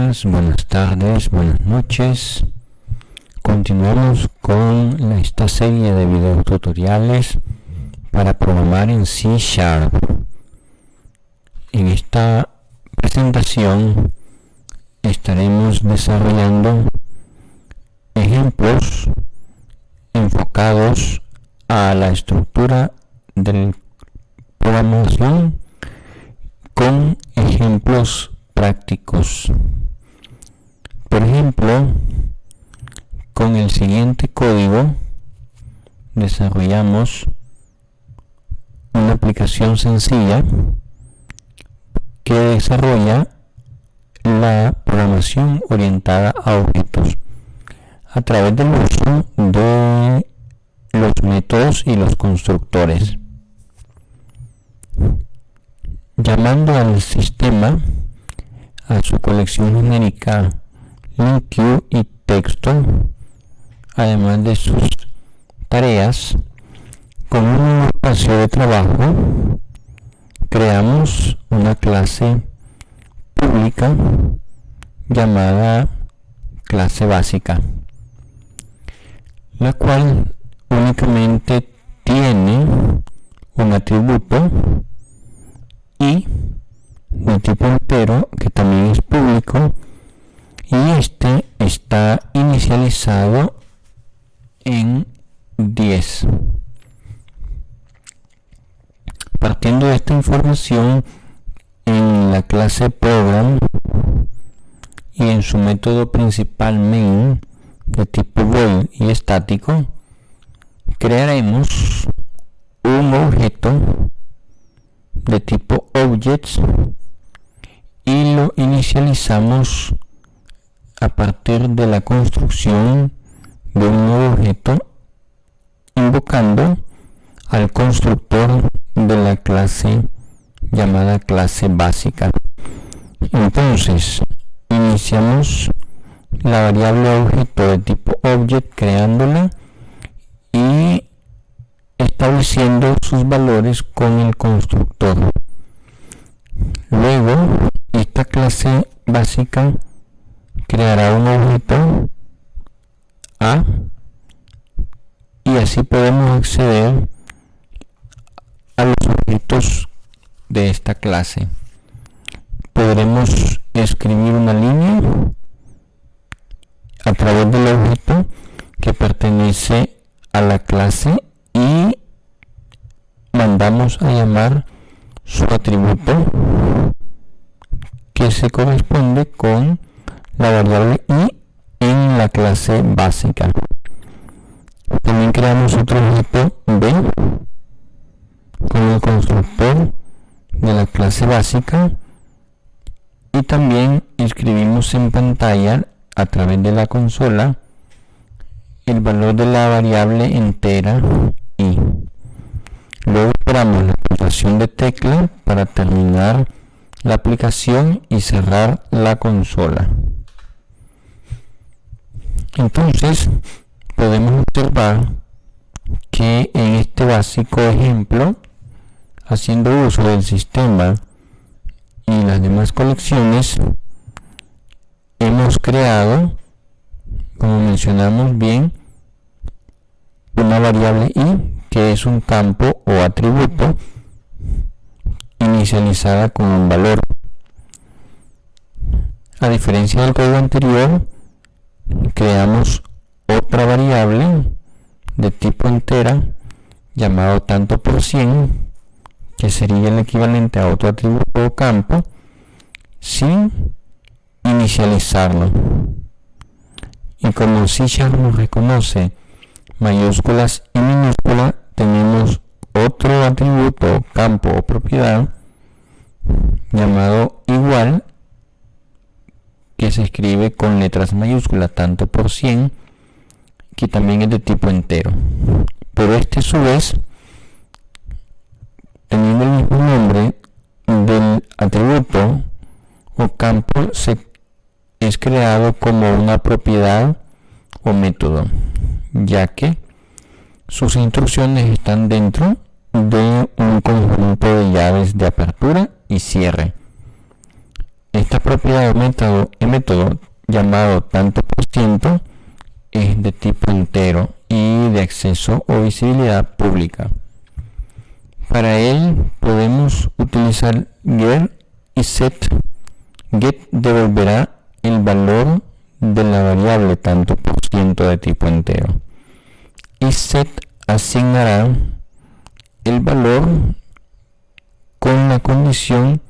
días, buenas tardes, buenas noches. Continuamos con esta serie de videos tutoriales para programar en C#. En esta presentación estaremos desarrollando ejemplos enfocados a la estructura de programación con ejemplos prácticos. Por ejemplo, con el siguiente código desarrollamos una aplicación sencilla que desarrolla la programación orientada a objetos a través del uso de los métodos y los constructores. Llamando al sistema a su colección genérica LINQ y texto, además de sus tareas, con un espacio de trabajo, creamos una clase pública llamada clase básica, la cual únicamente tiene un atributo y de tipo entero que también es público, y este está inicializado en 10. Partiendo de esta información, en la clase program y en su método principal main de tipo void y estático, crearemos un objeto de tipo objects y lo inicializamos a partir de la construcción de un nuevo objeto, invocando al constructor de la clase llamada clase básica. Entonces iniciamos la variable objeto de tipo object creándola y estableciendo sus valores con el constructor. Luego esta clase básica creará un objeto A y así podemos acceder a los objetos de esta clase. Podremos escribir una línea a través del objeto que pertenece a la clase y mandamos a llamar su atributo que se corresponde con la variable i en la clase básica. También creamos otro objeto b con el constructor de la clase básica y también escribimos en pantalla a través de la consola el valor de la variable entera i. Luego esperamos la pulsación de tecla para terminar la aplicación y cerrar la consola. Entonces podemos observar que en este básico ejemplo, haciendo uso del sistema y las demás colecciones, hemos creado, como mencionamos bien, una variable i que es un campo o atributo inicializada con un valor. A diferencia del código anterior, creamos otra variable de tipo entera llamado tanto por 100, que sería el equivalente a otro atributo o campo, sin inicializarlo. Y como C# nos reconoce mayúsculas y minúsculas, tenemos otro atributo, campo o propiedad llamado igual, que se escribe con letras mayúsculas tanto por 100, que también es de tipo entero. Pero este a su vez, teniendo el mismo nombre del atributo o campo, es creado como una propiedad o método, ya que sus instrucciones están dentro de un conjunto de llaves de apertura y cierre. esta propiedad o método llamado tanto por ciento es de tipo entero y de acceso o visibilidad pública. Para él podemos utilizar get y set. Get devolverá el valor de la variable tanto por ciento de tipo entero y set asignará el valor con la condición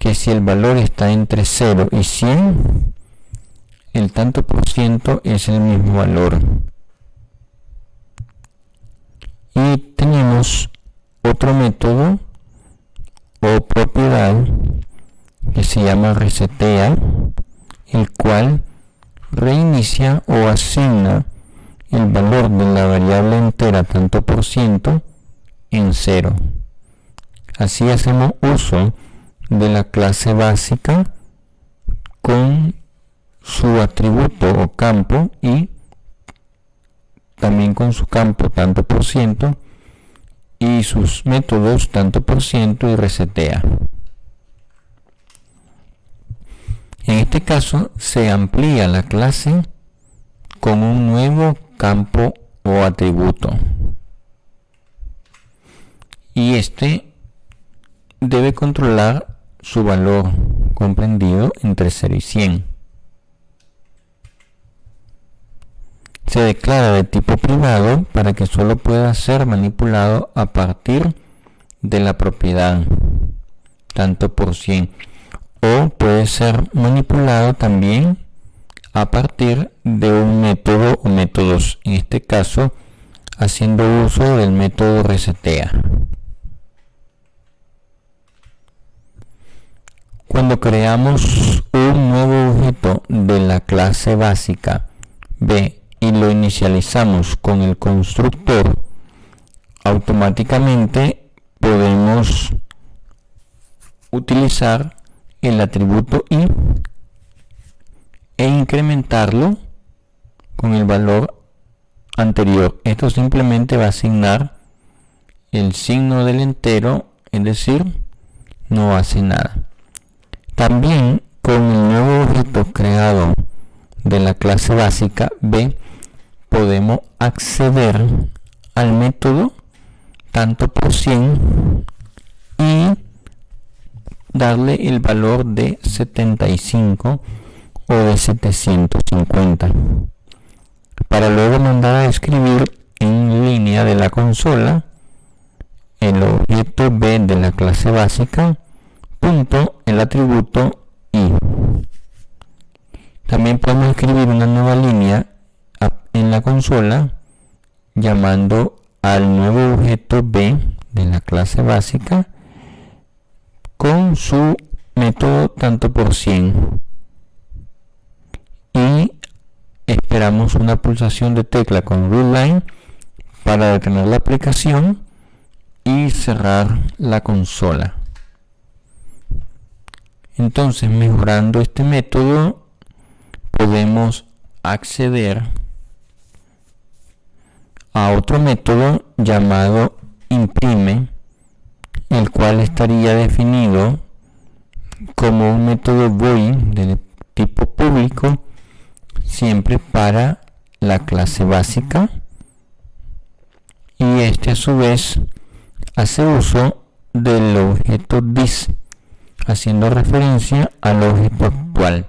que si el valor está entre 0 y 100, el tanto por ciento es el mismo valor. Y tenemos otro método o propiedad que se llama resetea, el cual reinicia o asigna el valor de la variable entera tanto por ciento en 0. Así hacemos uso de la clase básica con su atributo o campo y también con su campo tanto por ciento y sus métodos tanto por ciento y resetea. En este caso se amplía la clase con un nuevo campo o atributo y este debe controlar su valor comprendido entre 0 y 100. Se declara de tipo privado para que solo pueda ser manipulado a partir de la propiedad tanto por 100 o puede ser manipulado también a partir de un método o métodos, en este caso haciendo uso del método resetea. Cuando creamos un nuevo objeto de la clase básica B y lo inicializamos con el constructor, automáticamente podemos utilizar el atributo i e incrementarlo con el valor anterior. Esto simplemente va a asignar el signo del entero, es decir, no hace nada. También con el nuevo objeto creado de la clase básica B podemos acceder al método tanto por 100 y darle el valor de 75 o de 750 para luego mandar a escribir en línea de la consola el objeto B de la clase básica punto el atributo i. También podemos escribir una nueva línea en la consola llamando al nuevo objeto B de la clase básica con su método tanto por 100 y esperamos una pulsación de tecla con rootline para detener la aplicación y cerrar la consola. Entonces, mejorando este método podemos acceder a otro método llamado imprime, el cual estaría definido como un método void de tipo público siempre para la clase básica y este a su vez hace uso del objeto this haciendo referencia al objeto actual,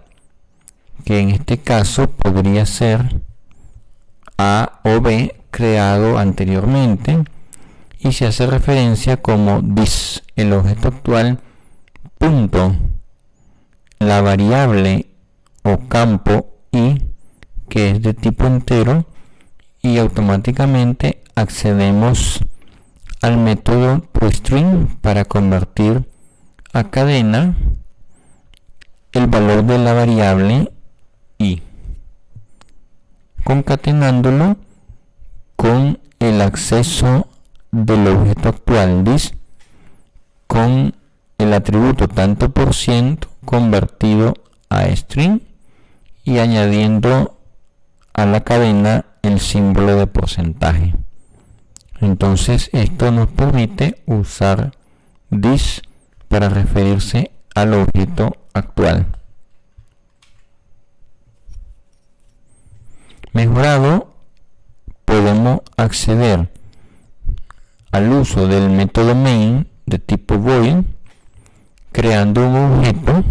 que en este caso podría ser A o B creado anteriormente y se hace referencia como this, el objeto actual, punto, la variable o campo i, que es de tipo entero, y automáticamente accedemos al método toString para convertir a cadena el valor de la variable i, concatenándolo con el acceso del objeto actual this con el atributo tanto por ciento convertido a string y añadiendo a la cadena el símbolo de porcentaje. Entonces esto nos permite usar this para referirse al objeto actual. Mejorado, podemos acceder al uso del método main de tipo void, creando un objeto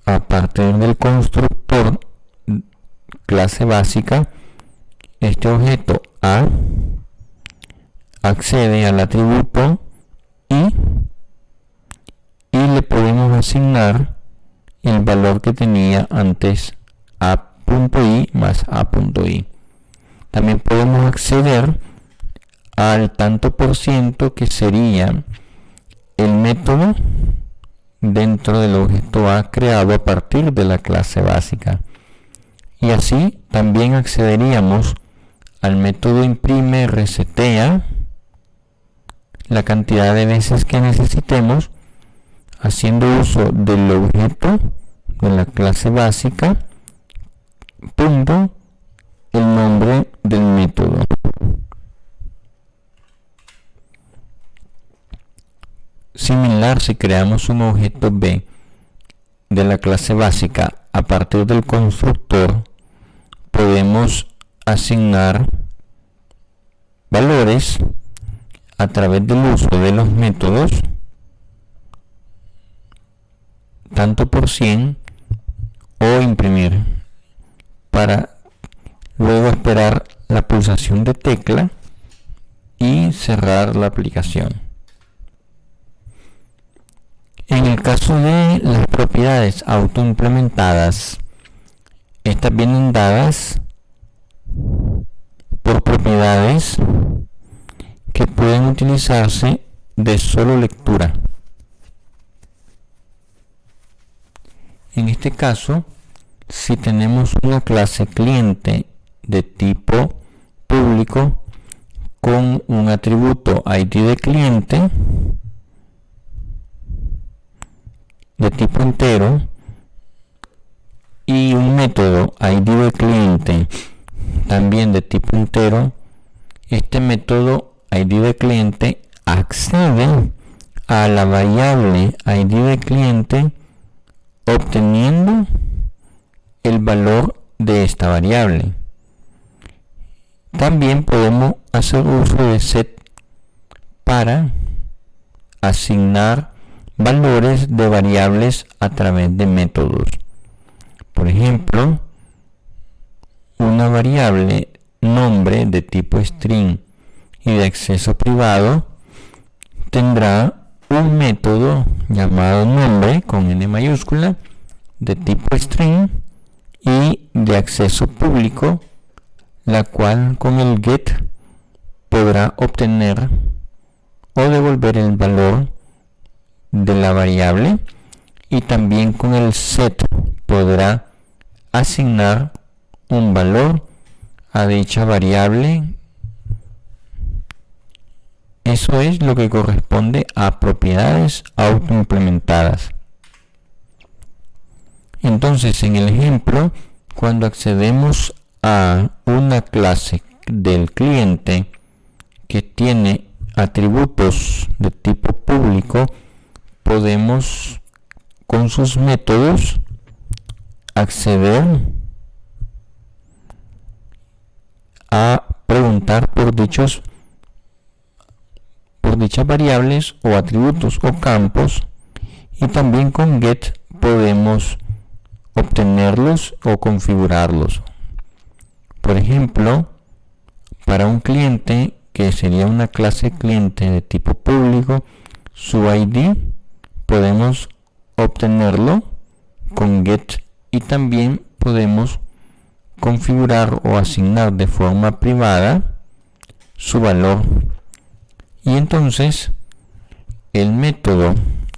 a partir del constructor clase básica. Este objeto A accede al atributo y le podemos asignar el valor que tenía antes a.i más a.i. También podemos acceder al tanto por ciento, que sería el método dentro del objeto A creado a partir de la clase básica. Y así también accederíamos al método imprime resetea la cantidad de veces que necesitemos, haciendo uso del objeto de la clase básica, punto, el nombre del método. Similar, si creamos un objeto B de la clase básica a partir del constructor, podemos asignar valores a través del uso de los métodos tanto por 100 o imprimir, para luego esperar la pulsación de tecla y cerrar la aplicación. En el caso de las propiedades autoimplementadas, estas vienen dadas por propiedades que pueden utilizarse de solo lectura. En este caso, si tenemos una clase cliente de tipo público con un atributo ID de cliente de tipo entero y un método ID de cliente también de tipo entero, este método ID de cliente accede a la variable ID de cliente obteniendo el valor de esta variable. También podemos hacer uso de set para asignar valores de variables a través de métodos. Por ejemplo, una variable nombre de tipo string y de acceso privado tendrá un método llamado nombre con n mayúscula de tipo string y de acceso público, la cual con el get podrá obtener o devolver el valor de la variable, y también con el set podrá asignar un valor a dicha variable. Eso es lo que corresponde a propiedades autoimplementadas. Entonces, en el ejemplo, cuando accedemos a una clase del cliente que tiene atributos de tipo público, podemos con sus métodos acceder a preguntar por dichas variables o atributos o campos, y también con get podemos obtenerlos o configurarlos. Por ejemplo, para un cliente que sería una clase cliente de tipo público, su ID podemos obtenerlo con get, y también podemos configurar o asignar de forma privada su valor. Y entonces el método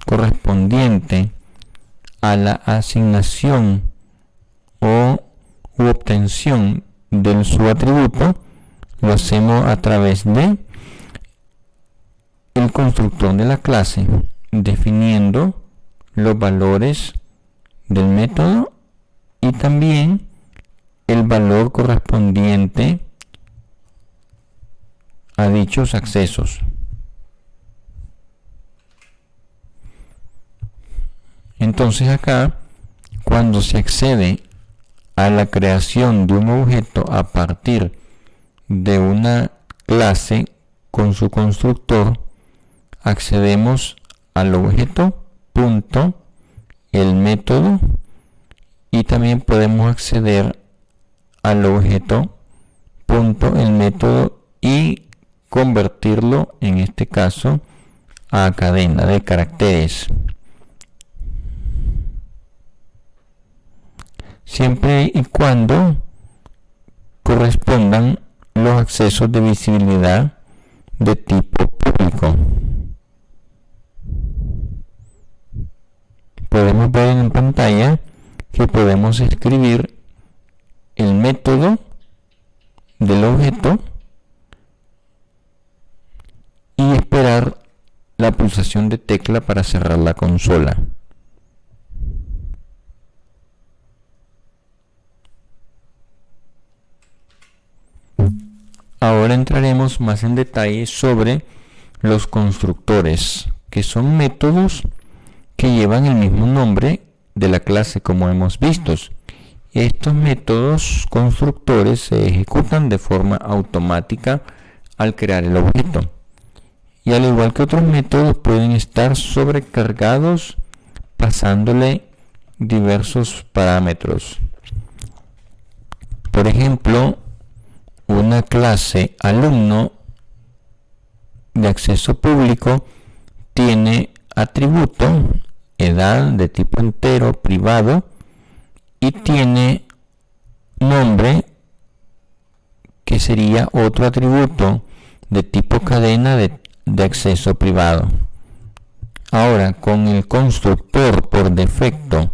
correspondiente a la asignación u obtención del subatributo lo hacemos a través de el constructor de la clase, definiendo los valores del método y también el valor correspondiente a dichos accesos. Entonces acá, cuando se accede a la creación de un objeto a partir de una clase con su constructor, accedemos al objeto punto, el método, y también podemos acceder al objeto punto, el método, y convertirlo en este caso a cadena de caracteres, siempre y cuando correspondan los accesos de visibilidad de tipo público. Podemos ver en pantalla que podemos escribir el método del objeto y esperar la pulsación de tecla para cerrar la consola. Ahora entraremos más en detalle sobre los constructores, que son métodos que llevan el mismo nombre de la clase, como hemos visto. Estos métodos constructores se ejecutan de forma automática al crear el objeto, y al igual que otros métodos pueden estar sobrecargados pasándole diversos parámetros. Por ejemplo, una clase alumno de acceso público tiene atributo edad de tipo entero privado y tiene nombre, que sería otro atributo de tipo cadena de acceso privado. Ahora, con el constructor por defecto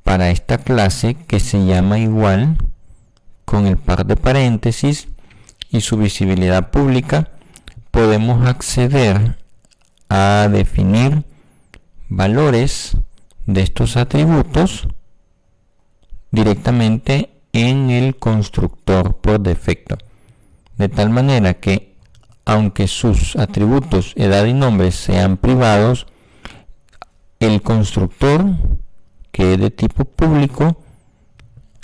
para esta clase, que se llama igual, con el par de paréntesis y su visibilidad pública, podemos acceder a definir valores de estos atributos directamente en el constructor por defecto, de tal manera que aunque sus atributos edad y nombre sean privados, el constructor, que es de tipo público,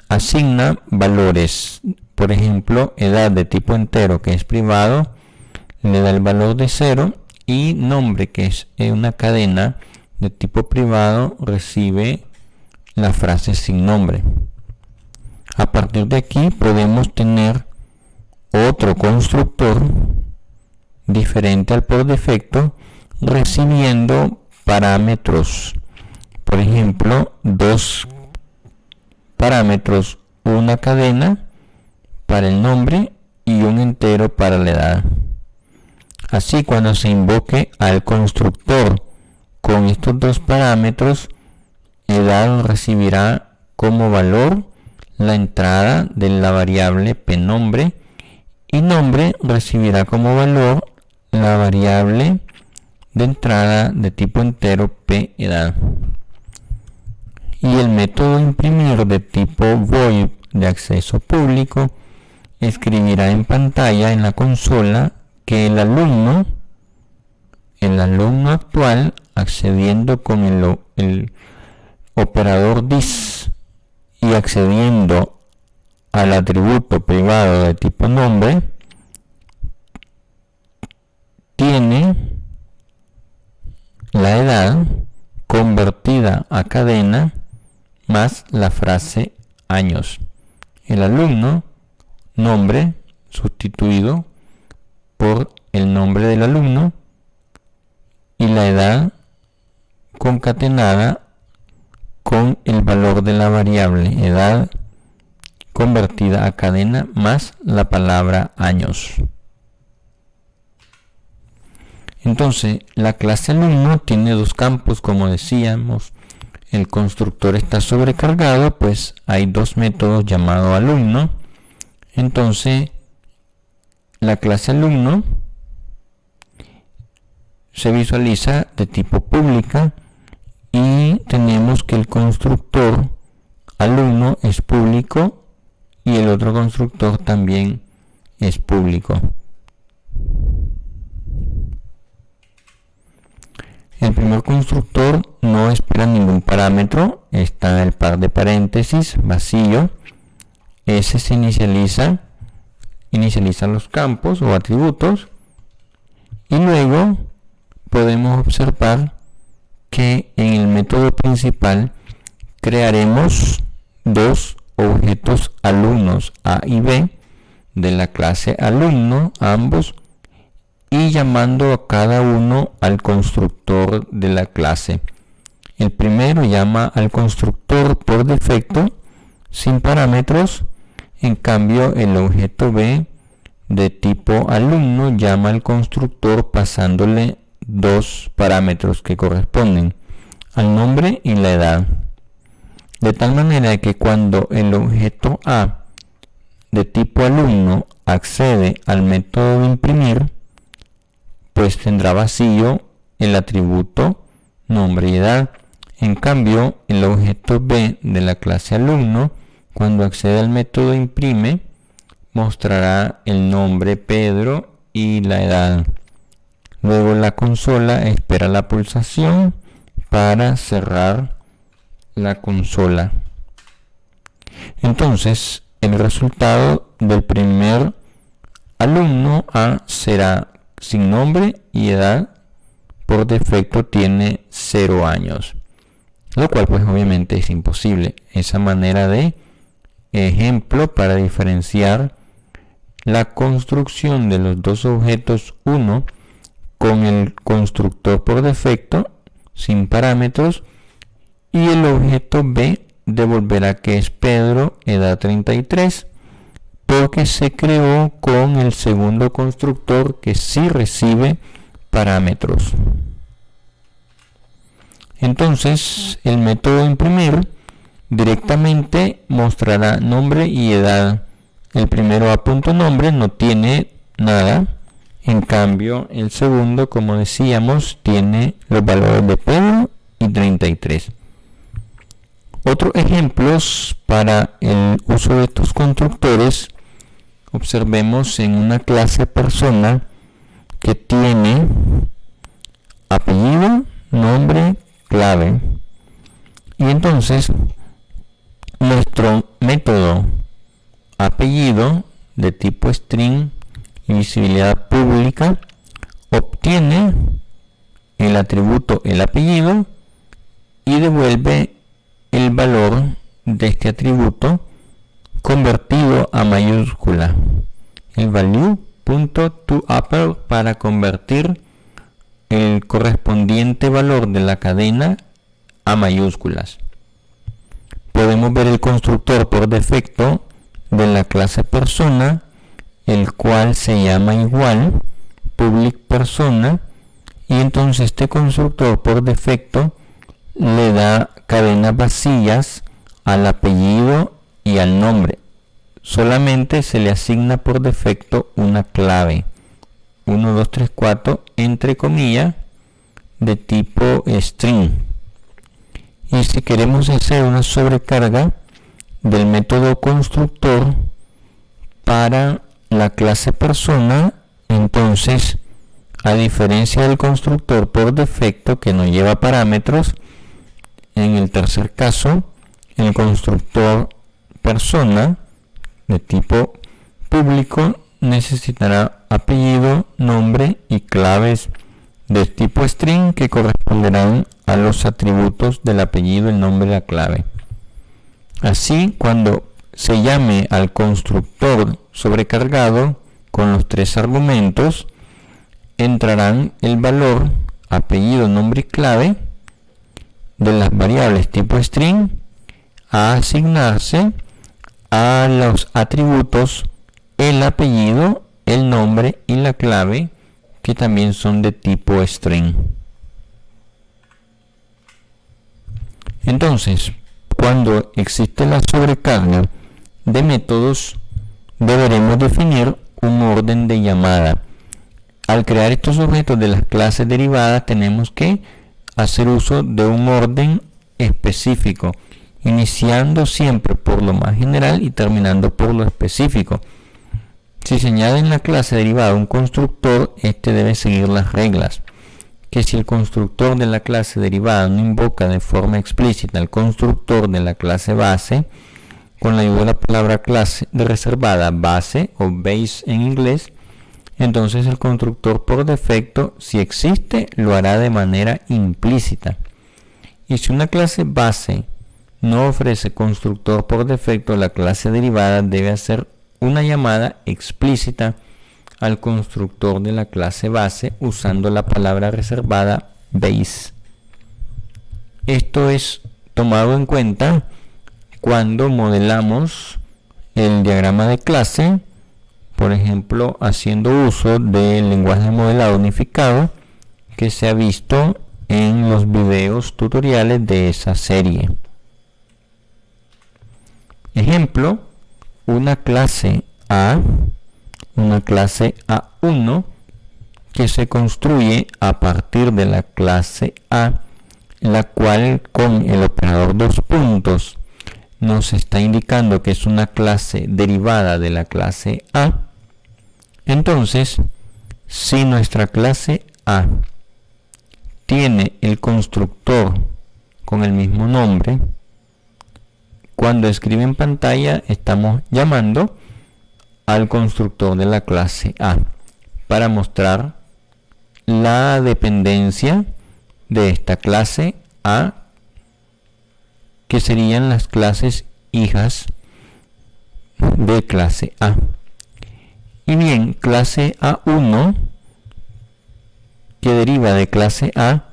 asigna valores. Por ejemplo, edad de tipo entero, que es privado, le da el valor de 0, y nombre, que es una cadena de tipo privado, recibe la frase sin nombre. A partir de aquí podemos tener otro constructor diferente al por defecto, recibiendo parámetros. Por ejemplo, dos parámetros, una cadena para el nombre y un entero para la edad. Así, cuando se invoque al constructor con estos dos parámetros, edad recibirá como valor la entrada de la variable pnombre y nombre recibirá como valor la variable de entrada de tipo entero pedad. Y el método imprimir de tipo void de acceso público escribirá en pantalla en la consola que el alumno actual, accediendo con el operador dis y accediendo al atributo privado de tipo nombre, tiene la edad convertida a cadena más la frase años. El alumno nombre sustituido por el nombre del alumno y la edad concatenada con el valor de la variable edad convertida a cadena más la palabra años. Entonces, la clase alumno tiene dos campos, como decíamos. El constructor está sobrecargado, pues hay dos métodos llamados alumno. Entonces, la clase alumno se visualiza de tipo pública y tenemos que el constructor alumno es público y el otro constructor también es público. El primer constructor no espera ningún parámetro, está el par de paréntesis vacío. Ese se inicializa los campos o atributos, y luego podemos observar que en el método principal crearemos dos objetos alumnos A y B de la clase alumno, ambos, y llamando a cada uno al constructor de la clase. El primero llama al constructor por defecto sin parámetros. En cambio, el objeto B de tipo alumno llama al constructor pasándole dos parámetros que corresponden al nombre y la edad. De tal manera que cuando el objeto A de tipo alumno accede al método de imprimir, pues tendrá vacío el atributo nombre y edad. En cambio, el objeto B de la clase alumno, cuando accede al método imprime, mostrará el nombre Pedro y la edad. Luego la consola espera la pulsación para cerrar la consola. Entonces, el resultado del primer alumno A será sin nombre y edad. Por defecto tiene 0 años, lo cual pues obviamente es imposible. Esa manera de ejemplo para diferenciar la construcción de los dos objetos 1 con el constructor por defecto sin parámetros, y el objeto B devolverá que es Pedro, edad 33, porque se creó con el segundo constructor que sí recibe parámetros. Entonces, el método imprimir directamente mostrará nombre y edad. El primero A.nombre no tiene nada. En cambio, el segundo, como decíamos, tiene los valores de Pedro y 33. Otros ejemplos para el uso de estos constructores, observemos en una clase persona que tiene apellido, nombre, clave. Y entonces, nuestro método apellido de tipo string y visibilidad pública obtiene el atributo el apellido y devuelve el valor de este atributo convertido a mayúscula, el value.toUpper, para convertir el correspondiente valor de la cadena a mayúsculas. Podemos ver el constructor por defecto de la clase persona, el cual se llama igual public persona, y entonces este constructor por defecto le da cadenas vacías al apellido y al nombre. Solamente se le asigna por defecto una clave 1, 2, 3, 4 entre comillas de tipo string. Y si queremos hacer una sobrecarga del método constructor para la clase persona, entonces, a diferencia del constructor por defecto que no lleva parámetros, en el tercer caso, el constructor persona de tipo público necesitará apellido, nombre y claves de tipo string que corresponderán a los atributos del apellido, el nombre y la clave. Así, cuando se llame al constructor sobrecargado con los tres argumentos, entrarán el valor apellido, nombre y clave de las variables tipo string a asignarse a los atributos el apellido, el nombre y la clave, que también son de tipo string. Entonces, cuando existe la sobrecarga de métodos, deberemos definir un orden de llamada. Al crear estos objetos de las clases derivadas, tenemos que hacer uso de un orden específico, iniciando siempre por lo más general y terminando por lo específico. Si se añade en la clase derivada un constructor, este debe seguir las reglas. que si el constructor de la clase derivada no invoca de forma explícita al constructor de la clase base, con la ayuda de la palabra clase de reservada base o base en inglés, entonces el constructor por defecto, si existe, lo hará de manera implícita. Y si una clase base no ofrece constructor por defecto, la clase derivada debe hacer una llamada explícita al constructor de la clase base usando la palabra reservada base. Esto es tomado en cuenta cuando modelamos el diagrama de clase, por ejemplo, haciendo uso del lenguaje de modelado unificado que se ha visto en los videos tutoriales de esa serie. Ejemplo, una clase A1 que se construye a partir de la clase A, la cual con el operador dos puntos nos está indicando que es una clase derivada de la clase A. Entonces, si nuestra clase A tiene el constructor con el mismo nombre, cuando escribe en pantalla estamos llamando al constructor de la clase A para mostrar la dependencia de esta clase A, que serían las clases hijas de clase A. Y bien, clase A1 que deriva de clase A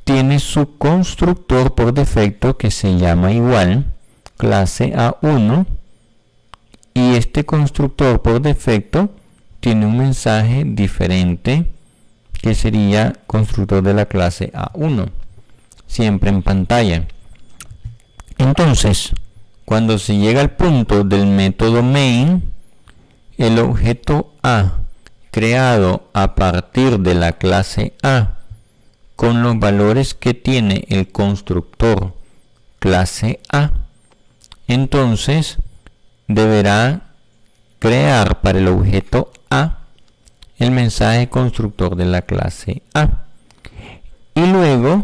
tiene su constructor por defecto que se llama igual clase A1, y este constructor por defecto tiene un mensaje diferente que sería constructor de la clase A1, siempre en pantalla. Entonces, cuando se llega al punto del método main, el objeto A creado a partir de la clase A con los valores que tiene el constructor clase A, entonces deberá crear para el objeto A el mensaje constructor de la clase A, y luego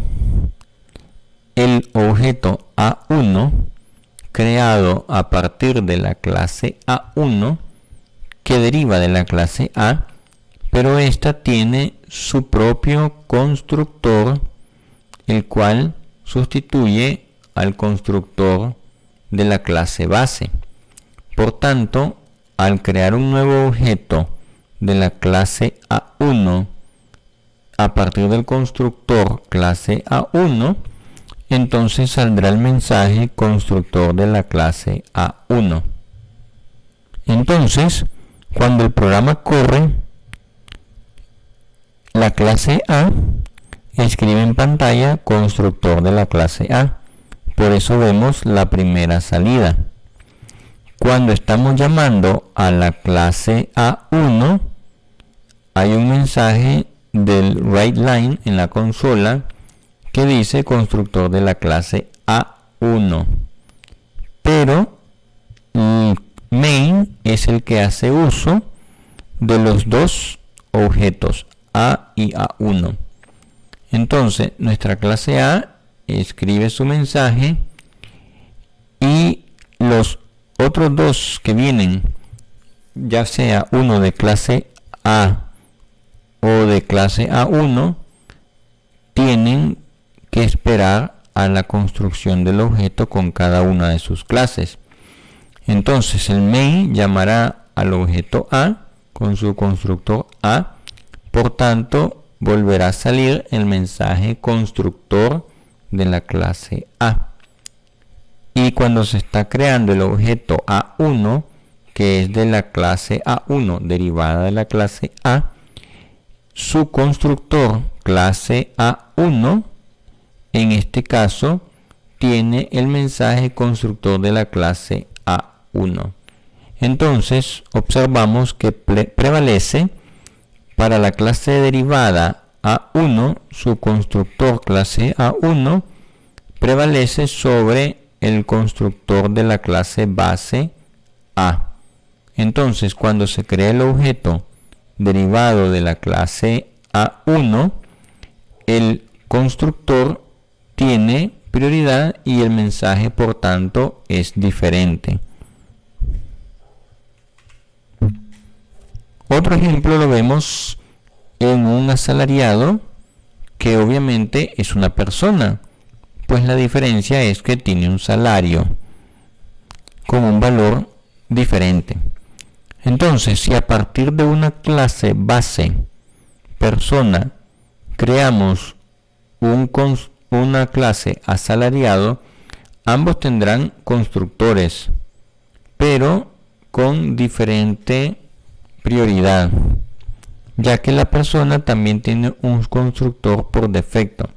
el objeto A1 creado a partir de la clase A1 que deriva de la clase A, pero esta tiene su propio constructor, el cual sustituye al constructor de la clase base. Por tanto, al crear un nuevo objeto de la clase A1 a partir del constructor clase A1, entonces saldrá el mensaje constructor de la clase A1. Entonces, cuando el programa corre, la clase A escribe en pantalla constructor de la clase A. Por eso vemos la primera salida. Cuando estamos llamando a la clase A1, hay un mensaje del writeLine en la consola que dice constructor de la clase A1. Pero main es el que hace uso de los dos objetos A y A1. Entonces, nuestra clase A escribe su mensaje y los otros dos que vienen, ya sea uno de clase A o de clase A1, tienen que esperar a la construcción del objeto con cada una de sus clases. Entonces el main llamará al objeto A con su constructor A, por tanto volverá a salir el mensaje constructor de la clase A. Y cuando se está creando el objeto A1, que es de la clase A1 derivada de la clase A, su constructor clase A1, en este caso, tiene el mensaje constructor de la clase A1. Entonces, observamos que prevalece para la clase derivada A1, su constructor clase A1 prevalece sobre el constructor de la clase base A. Entonces, cuando se crea el objeto derivado de la clase A1, el constructor tiene prioridad y el mensaje por tanto es diferente. Otro ejemplo lo vemos en un asalariado que obviamente es una persona, pues la diferencia es que tiene un salario con un valor diferente. Entonces, si a partir de una clase base persona creamos una clase asalariado, ambos tendrán constructores, pero con diferente prioridad, ya que la persona también tiene un constructor por defecto.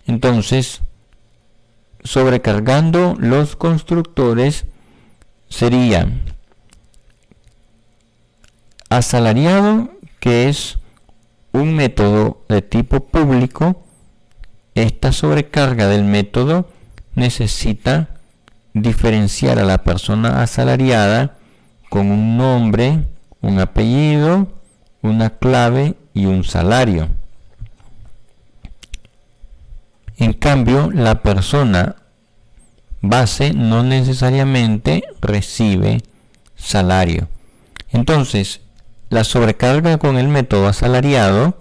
Entonces, sobrecargando los constructores sería asalariado, que es un método de tipo público. Esta sobrecarga del método necesita diferenciar a la persona asalariada con un nombre, un apellido, una clave y un salario. En cambio, la persona base no necesariamente recibe salario. Entonces, la sobrecarga con el método asalariado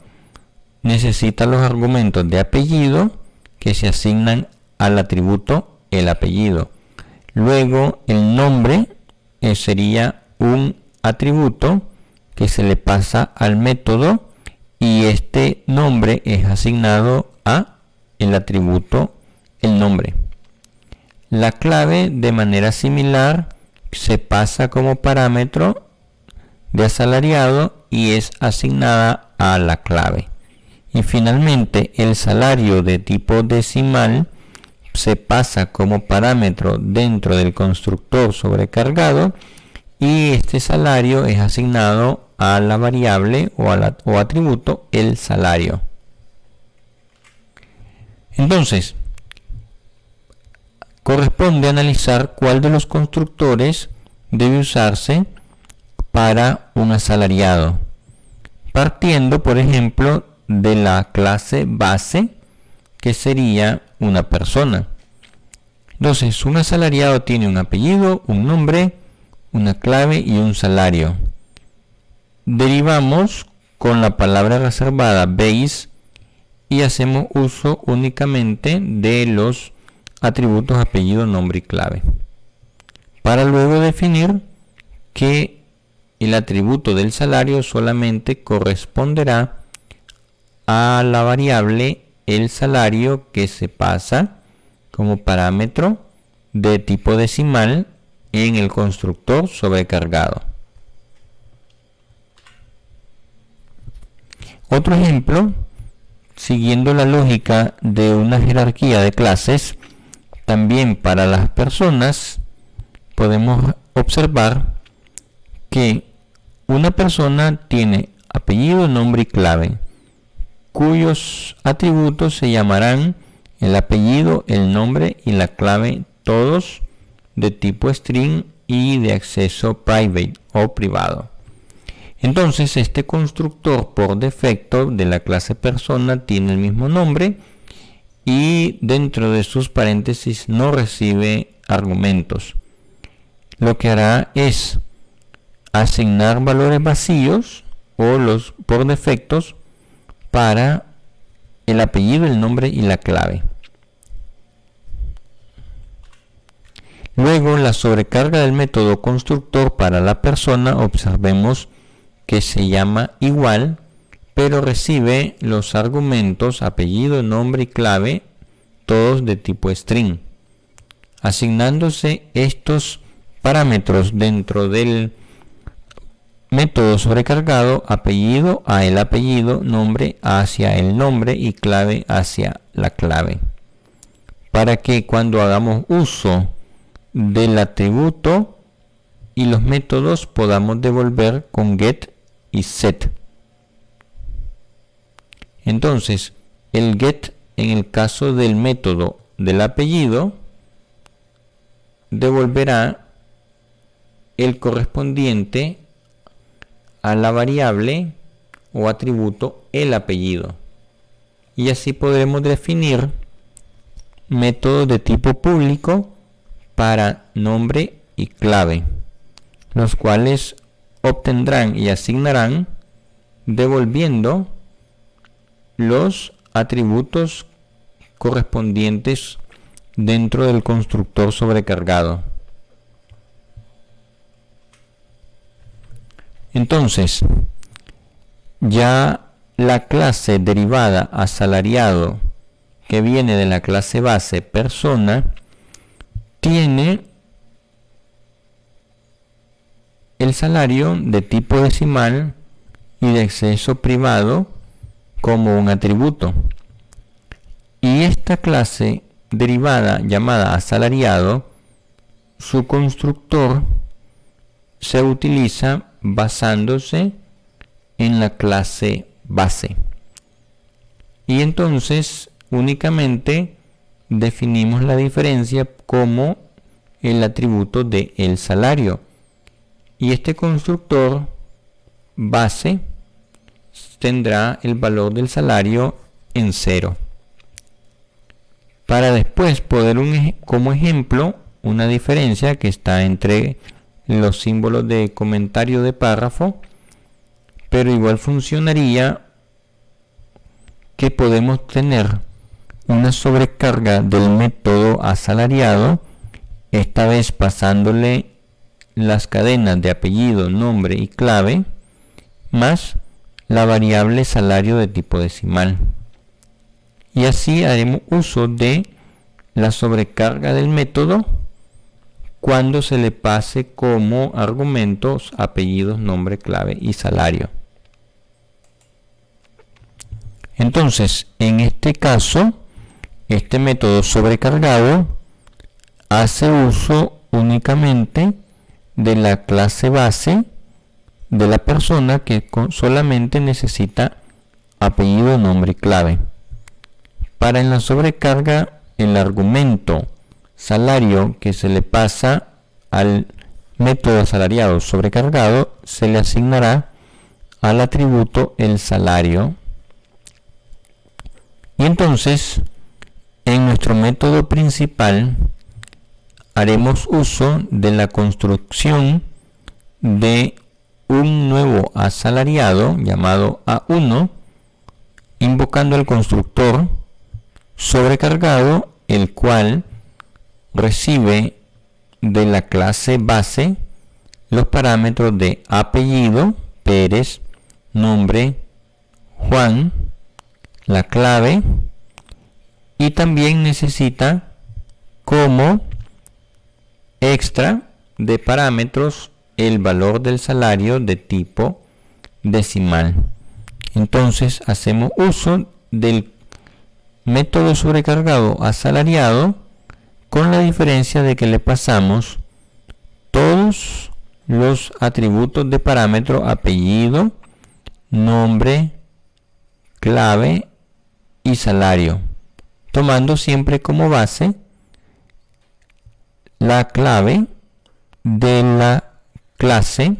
necesita los argumentos de apellido que se asignan al atributo el apellido. Luego, el nombre sería un atributo que se le pasa al método y este nombre es asignado a el atributo el nombre. La clave de manera similar se pasa como parámetro de asalariado y es asignada a la clave. Y finalmente el salario de tipo decimal se pasa como parámetro dentro del constructor sobrecargado y este salario es asignado a la variable o atributo el salario. Entonces, corresponde analizar cuál de los constructores debe usarse para un asalariado, partiendo por ejemplo de la clase base, que sería una persona. Entonces, un asalariado tiene un apellido, un nombre, una clave y un salario. Derivamos con la palabra reservada base y hacemos uso únicamente de los atributos apellido, nombre y clave, para luego definir que el atributo del salario solamente corresponderá a la variable el salario que se pasa como parámetro de tipo decimal en el constructor sobrecargado. Otro ejemplo, siguiendo la lógica de una jerarquía de clases, también para las personas podemos observar que una persona tiene apellido, nombre y clave, cuyos atributos se llamarán el apellido, el nombre y la clave, todos de tipo string y de acceso private o privado. Entonces, este constructor por defecto de la clase persona tiene el mismo nombre y dentro de sus paréntesis no recibe argumentos. Lo que hará es asignar valores vacíos o los por defectos para el apellido, el nombre y la clave. Luego, la sobrecarga del método constructor para la persona, observemos que se llama igual, pero recibe los argumentos apellido, nombre y clave, todos de tipo string. Asignándose estos parámetros dentro del método sobrecargado, apellido a el apellido, nombre hacia el nombre y clave hacia la clave, para que cuando hagamos uso del atributo y los métodos podamos devolver con get y set. Entonces, el get en el caso del método del apellido devolverá el correspondiente a la variable o atributo el apellido, y así podremos definir métodos de tipo público para nombre y clave, los cuales obtendrán y asignarán devolviendo los atributos correspondientes dentro del constructor sobrecargado. Entonces, ya la clase derivada asalariado que viene de la clase base persona tiene el salario de tipo decimal y de acceso privado como un atributo. Y esta clase derivada llamada asalariado, su constructor se utiliza basándose en la clase base. Y entonces únicamente definimos la diferencia como el atributo de el salario. Y este constructor base tendrá el valor del salario en 0. Para después poder como ejemplo una diferencia que está entre los símbolos de comentario de párrafo, pero igual funcionaría que podemos tener una sobrecarga del método asalariado, esta vez pasándole las cadenas de apellido, nombre y clave, más la variable salario de tipo decimal. Y así haremos uso de la sobrecarga del método cuando se le pase como argumentos apellidos, nombre, clave y salario. Entonces, en este caso, este método sobrecargado hace uso únicamente de la clase base de la persona que solamente necesita apellido, nombre y clave. Para en la sobrecarga, el argumento salario que se le pasa al método asalariado sobrecargado se le asignará al atributo el salario. Y entonces, en nuestro método principal, haremos uso de la construcción de un nuevo asalariado llamado A1, invocando al constructor sobrecargado, el cual recibe de la clase base los parámetros de apellido, Pérez, nombre, Juan, la clave, y también necesita como extra de parámetros el valor del salario de tipo decimal. Entonces hacemos uso del método sobrecargado asalariado, con la diferencia de que le pasamos todos los atributos de parámetro apellido, nombre, clave y salario, tomando siempre como base la clave de la clase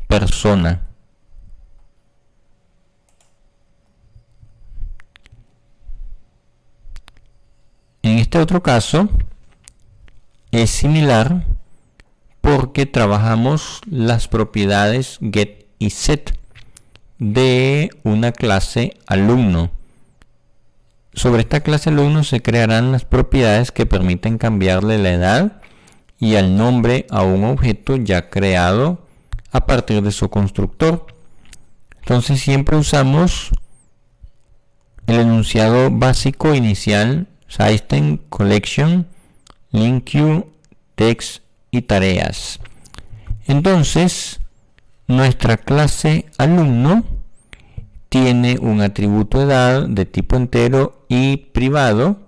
persona. En este otro caso es similar porque trabajamos las propiedades get y set de una clase alumno. Sobre esta clase alumno se crearán las propiedades que permiten cambiarle la edad y el nombre a un objeto ya creado a partir de su constructor. Entonces siempre usamos el enunciado básico inicial, System, Collection, Link Queue, Text y tareas. Entonces, nuestra clase alumno tiene un atributo edad de tipo entero y privado.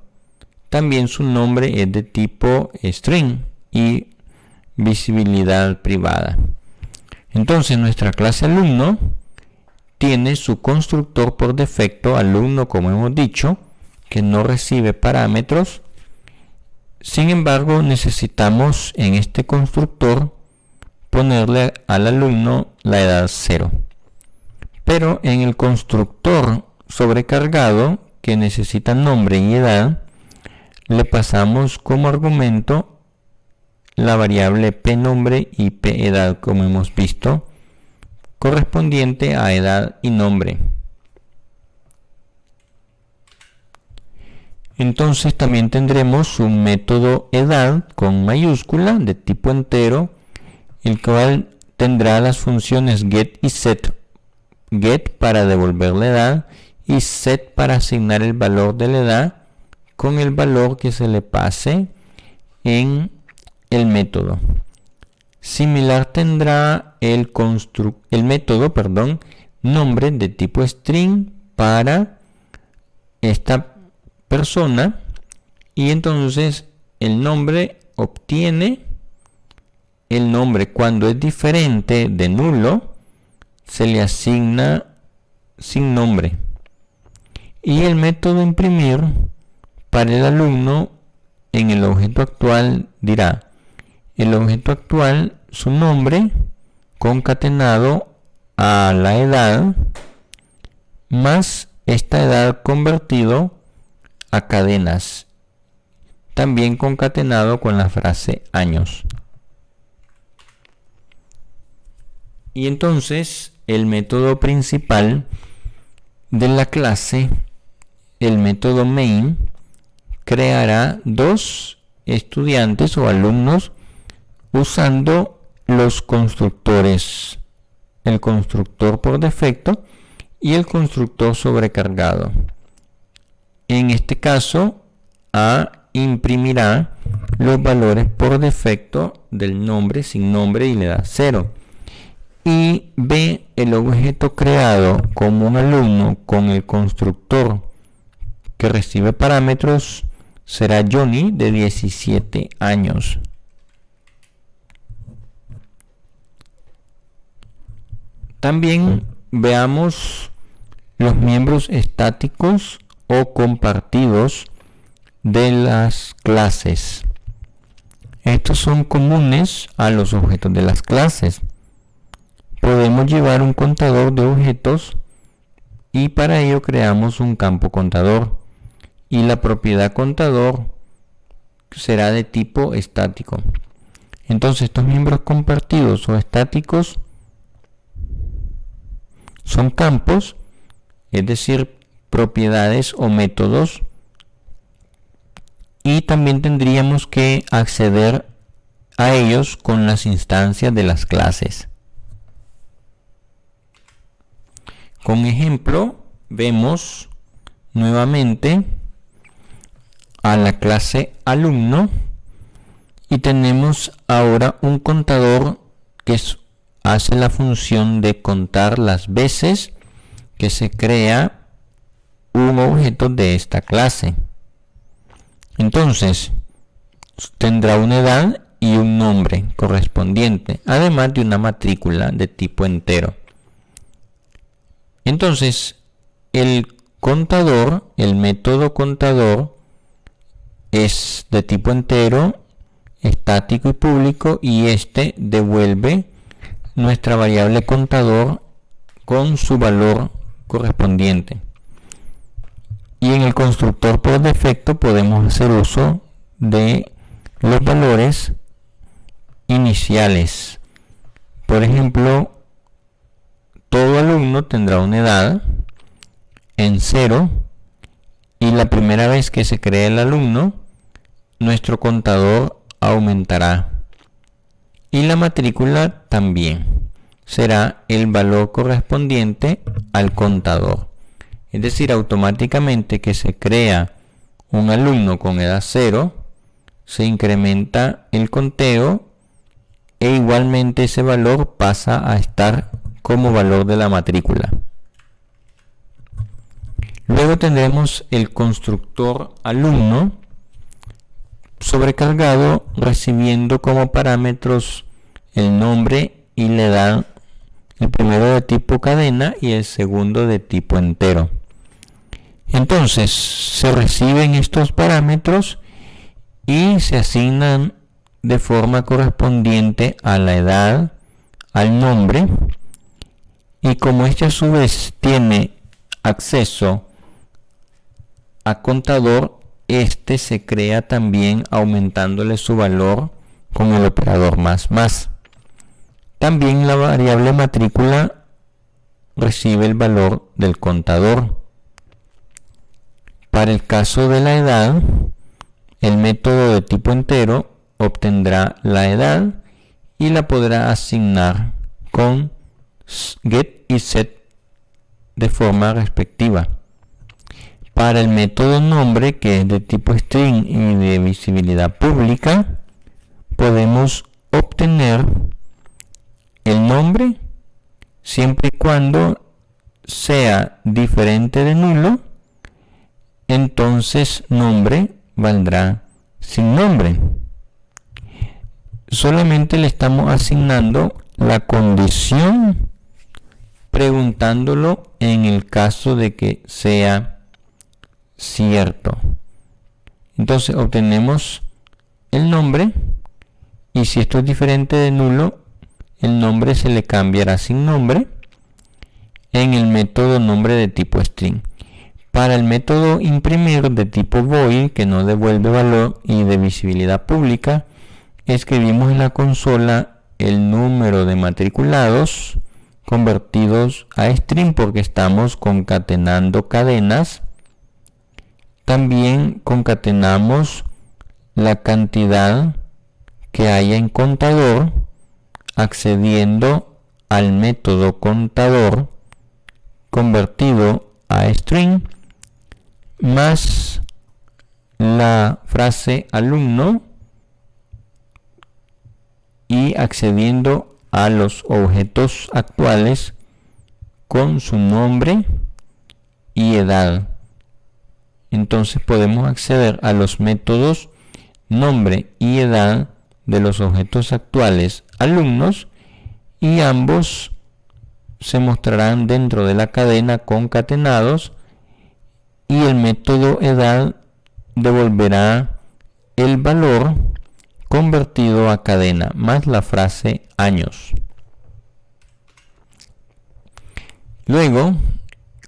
También su nombre es de tipo string y visibilidad privada. Entonces, nuestra clase alumno tiene su constructor por defecto alumno, como hemos dicho, que no recibe parámetros. Sin embargo, necesitamos en este constructor ponerle al alumno la edad 0. Pero en el constructor sobrecargado que necesita nombre y edad, le pasamos como argumento la variable pNombre y pEdad, como hemos visto, correspondiente a edad y nombre. Entonces también tendremos un método edad con mayúscula de tipo entero, el cual tendrá las funciones get y set. Get para devolver la edad y set para asignar el valor de la edad con el valor que se le pase en el método. Similar tendrá el método, nombre de tipo string para esta persona, y entonces el nombre obtiene el nombre. Cuando es diferente de nulo, se le asigna sin nombre. Y el método imprimir para el alumno en el objeto actual dirá el objeto actual, su nombre concatenado a la edad más esta edad convertido a cadenas, también concatenado con la frase años. Y entonces el método principal de la clase, el método main, creará dos estudiantes o alumnos usando los constructores, el constructor por defecto y el constructor sobrecargado. En este caso, A imprimirá los valores por defecto del nombre, sin nombre, y le da 0. Y B, el objeto creado como un alumno con el constructor que recibe parámetros, será Johnny, de 17 años. También veamos los miembros estáticos o compartidos de las clases. Estos son comunes a los objetos de las clases. Podemos llevar un contador de objetos y para ello creamos un campo contador, y la propiedad contador será de tipo estático. Entonces estos miembros compartidos o estáticos son campos, es decir, propiedades o métodos, y también tendríamos que acceder a ellos con las instancias de las clases. Con ejemplo, vemos nuevamente a la clase alumno y tenemos ahora un contador que hace la función de contar las veces que se crea un objeto de esta clase. Entonces tendrá una edad y un nombre correspondiente, además de una matrícula de tipo entero. Entonces el contador, el método contador, es de tipo entero, estático y público, y este devuelve nuestra variable contador con su valor correspondiente. Y en el constructor por defecto podemos hacer uso de los valores iniciales. Por ejemplo, todo alumno tendrá una edad en 0, y la primera vez que se cree el alumno, nuestro contador aumentará, y la matrícula también será el valor correspondiente al contador. Es decir, automáticamente que se crea un alumno con edad 0, se incrementa el conteo e igualmente ese valor pasa a estar como valor de la matrícula. Luego tendremos el constructor alumno sobrecargado, recibiendo como parámetros el nombre y la edad, el primero de tipo cadena y el segundo de tipo entero. Entonces se reciben estos parámetros y se asignan de forma correspondiente a la edad, al nombre, y como este a su vez tiene acceso a contador, este se crea también aumentándole su valor con el operador más. También la variable matrícula recibe el valor del contador. Para el caso de la edad, el método de tipo entero obtendrá la edad y la podrá asignar con get y set de forma respectiva. Para el método nombre, que es de tipo string y de visibilidad pública, podemos obtener el nombre siempre y cuando sea diferente de nulo. Entonces nombre valdrá sin nombre. Solamente le estamos asignando la condición preguntándolo en el caso de que sea cierto. Entonces obtenemos el nombre y si esto es diferente de nulo, el nombre se le cambiará sin nombre en el método nombre de tipo string. Para el método imprimir de tipo void, que no devuelve valor y de visibilidad pública, escribimos en la consola el número de matriculados convertidos a string porque estamos concatenando cadenas. También concatenamos la cantidad que haya en contador accediendo al método contador convertido a string más la frase alumno y accediendo a los objetos actuales con su nombre y edad. Entonces podemos acceder a los métodos nombre y edad de los objetos actuales alumnos y ambos se mostrarán dentro de la cadena concatenados y el método edad devolverá el valor convertido a cadena más la frase años. Luego,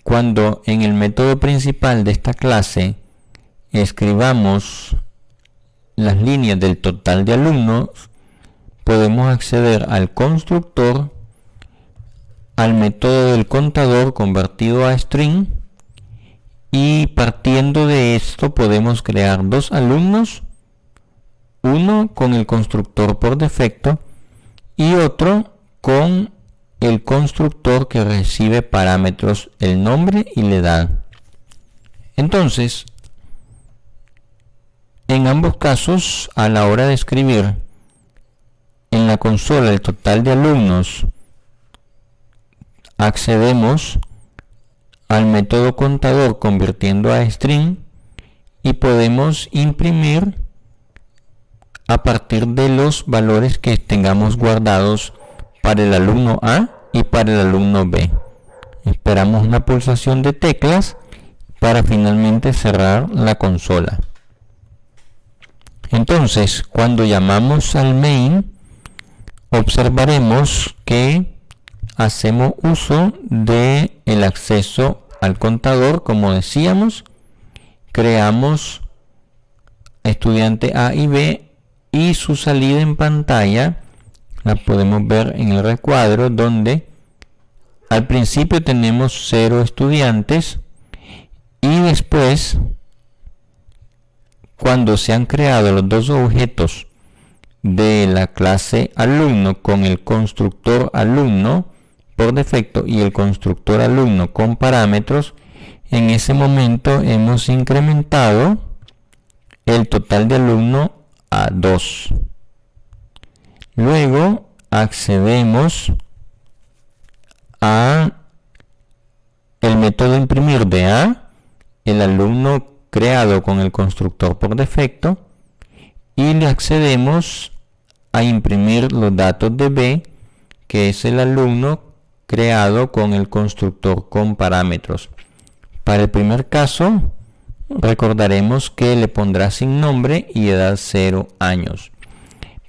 cuando en el método principal de esta clase escribamos las líneas del total de alumnos, podemos acceder al constructor, al método del contador convertido a string y partiendo de esto podemos crear dos alumnos, uno con el constructor por defecto y otro con el constructor que recibe parámetros el nombre y la edad. Entonces, en ambos casos, a la hora de escribir en la consola el total de alumnos, accedemos al método contador convirtiendo a string y podemos imprimir a partir de los valores que tengamos guardados para el alumno A y para el alumno B. Esperamos una pulsación de teclas para finalmente cerrar la consola. Entonces, cuando llamamos al main, observaremos que hacemos uso de el acceso al contador, como decíamos, creamos estudiante A y B y su salida en pantalla la podemos ver en el recuadro donde al principio tenemos 0 estudiantes y después cuando se han creado los dos objetos de la clase alumno con el constructor alumno por defecto y el constructor alumno con parámetros, en ese momento hemos incrementado el total de alumno a 2. Luego accedemos a el método imprimir de A, el alumno creado con el constructor por defecto, y le accedemos a imprimir los datos de B, que es el alumno creado con el constructor con parámetros. Para el primer caso, recordaremos que le pondrá sin nombre y edad 0 años.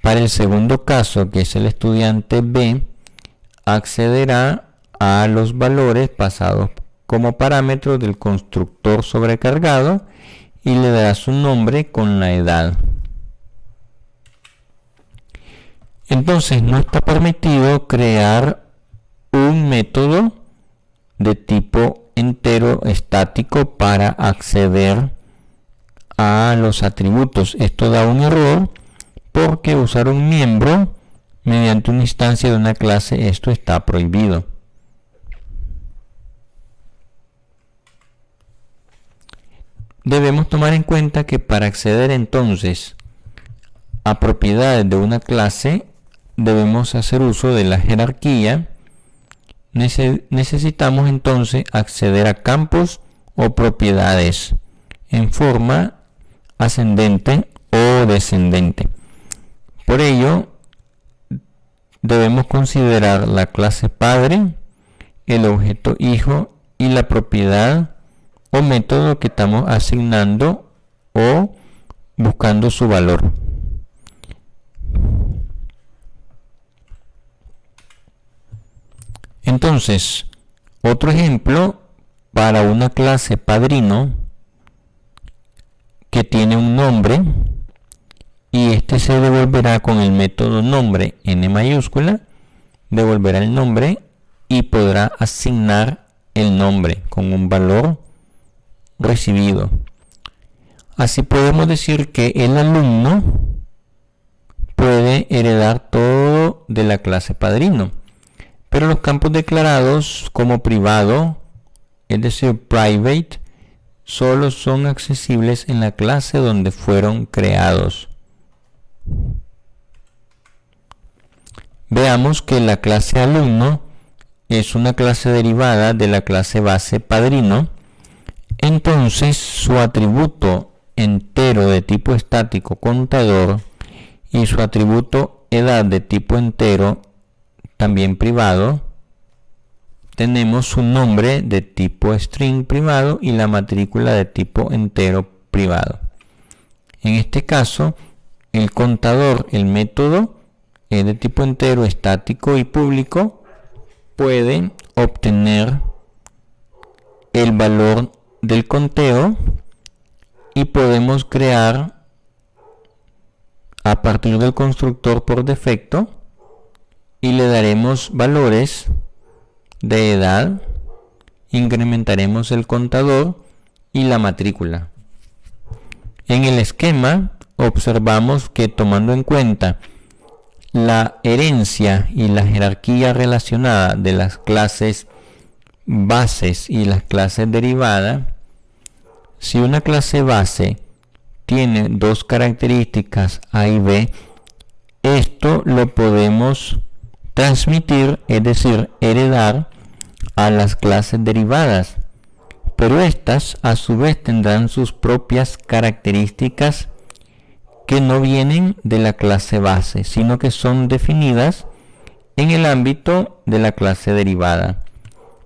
Para el segundo caso, que es el estudiante B, accederá a los valores pasados como parámetro del constructor sobrecargado y le darás un nombre con la edad. Entonces no está permitido crear un método de tipo entero estático para acceder a los atributos. Esto da un error porque usar un miembro mediante una instancia de una clase, esto está prohibido. Debemos tomar en cuenta que para acceder entonces a propiedades de una clase debemos hacer uso de la jerarquía. Necesitamos entonces acceder a campos o propiedades en forma ascendente o descendente. Por ello debemos considerar la clase padre, el objeto hijo y la propiedad o método que estamos asignando o buscando su valor. Entonces, otro ejemplo para una clase padrino que tiene un nombre y este se devolverá con el método nombre n mayúscula, devolverá el nombre y podrá asignar el nombre con un valor recibido. Así podemos decir que el alumno puede heredar todo de la clase padrino, pero los campos declarados como privado, es decir, private, solo son accesibles en la clase donde fueron creados. Veamos que la clase alumno es una clase derivada de la clase base padrino. Entonces su atributo entero de tipo estático contador y su atributo edad de tipo entero también privado, tenemos su nombre de tipo string privado y la matrícula de tipo entero privado. En este caso, el contador, el método es de tipo entero estático y público, puede obtener el valor del conteo y podemos crear a partir del constructor por defecto y le daremos valores de edad, incrementaremos el contador y la matrícula. En el esquema observamos que tomando en cuenta la herencia y la jerarquía relacionada de las clases bases y las clases derivadas, si una clase base tiene dos características A y B, esto lo podemos transmitir, es decir, heredar a las clases derivadas, pero estas a su vez tendrán sus propias características que no vienen de la clase base, sino que son definidas en el ámbito de la clase derivada.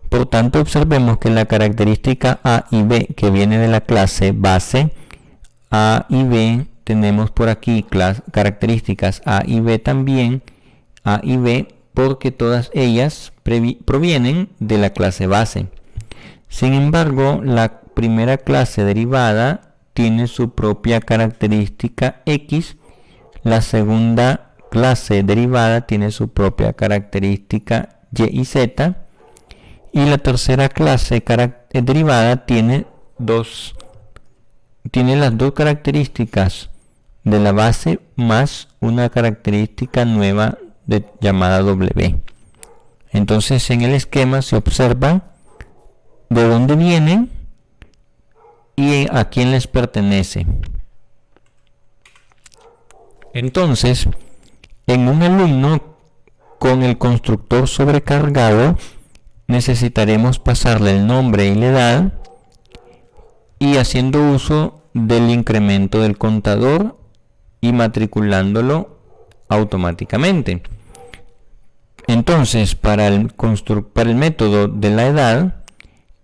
Por tanto, observemos que la característica A y B que viene de la clase base, A y B, tenemos por aquí características A y B también, A y B, porque todas ellas provienen de la clase base. Sin embargo, la primera clase derivada tiene su propia característica X, la segunda clase derivada tiene su propia característica Y y Z, y la tercera clase derivada tiene las dos características de la base más una característica nueva llamada W. Entonces en el esquema se observa de dónde vienen y a quién les pertenece. Entonces, en un alumno con el constructor sobrecargado necesitaremos pasarle el nombre y la edad y haciendo uso del incremento del contador y matriculándolo automáticamente. Entonces, para el método de la edad,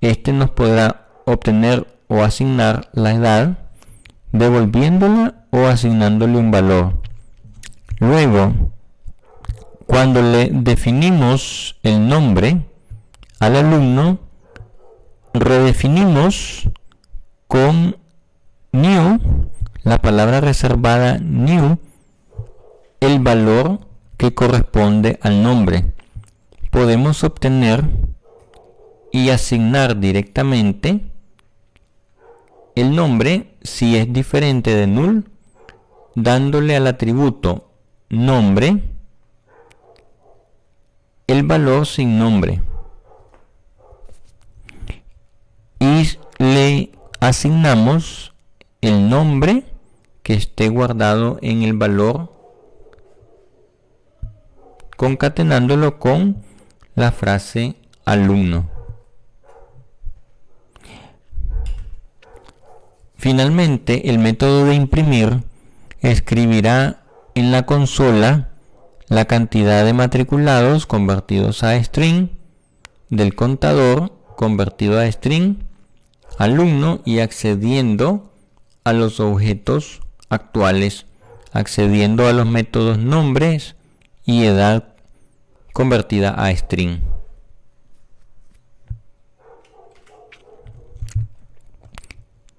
este nos podrá obtener o asignar la edad devolviéndola o asignándole un valor. Luego, cuando le definimos el nombre al alumno, redefinimos con new, la palabra reservada new, el valor que corresponde al nombre. Podemos obtener y asignar directamente el nombre si es diferente de null, dándole al atributo nombre el valor sin nombre y le asignamos el nombre que esté guardado en el valor, concatenándolo con la frase alumno. Finalmente, el método de imprimir escribirá en la consola la cantidad de matriculados convertidos a string, del contador convertido a string, alumno, y accediendo a los objetos actuales, accediendo a los métodos nombres y edad convertida a string.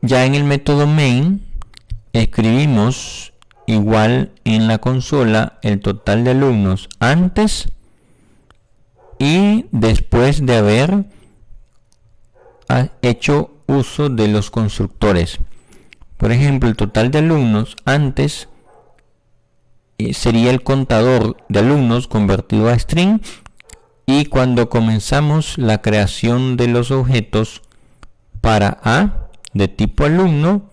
Ya en el método main escribimos igual en la consola el total de alumnos antes y después de haber hecho uso de los constructores. Por ejemplo, el total de alumnos antes sería el contador de alumnos convertido a string, y cuando comenzamos la creación de los objetos para A de tipo alumno,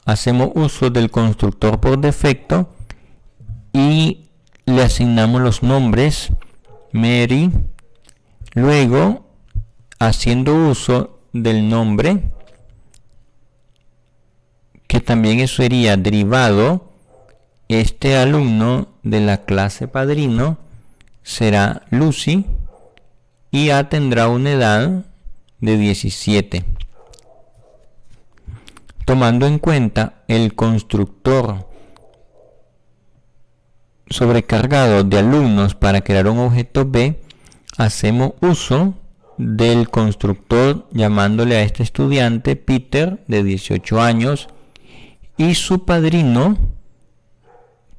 hacemos uso del constructor por defecto y le asignamos los nombres Mary. Luego, haciendo uso del nombre, que también eso sería derivado, este alumno de la clase padrino será Lucy y A tendrá una edad de 17. Tomando en cuenta el constructor sobrecargado de alumnos para crear un objeto B, hacemos uso del constructor llamándole a este estudiante Peter, de 18 años, y su padrino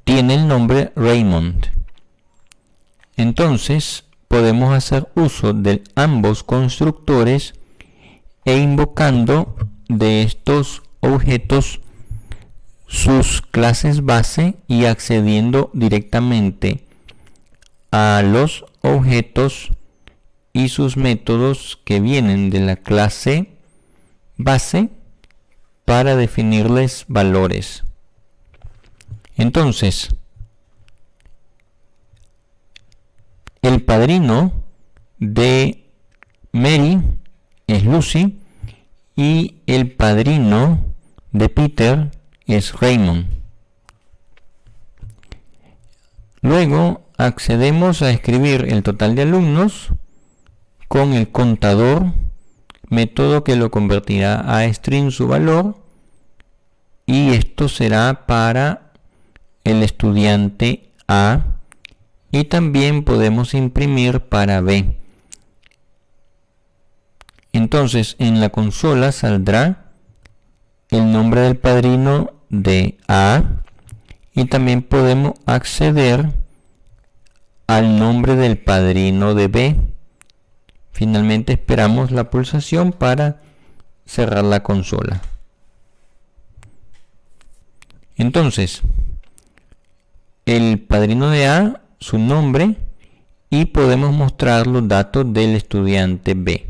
tiene el nombre Raymond. Entonces podemos hacer uso de ambos constructores e invocando de estos objetos sus clases base y accediendo directamente a los objetos y sus métodos que vienen de la clase base para definirles valores. Entonces, el padrino de Mary es Lucy y el padrino de Peter es Raymond. Luego accedemos a escribir el total de alumnos con el contador, método que lo convertirá a string su valor, y esto será para el estudiante A, y también podemos imprimir para B. Entonces en la consola saldrá el nombre del padrino de A y también podemos acceder al nombre del padrino de B. Finalmente esperamos la pulsación para cerrar la consola. Entonces, el padrino de A, su nombre, y podemos mostrar los datos del estudiante B.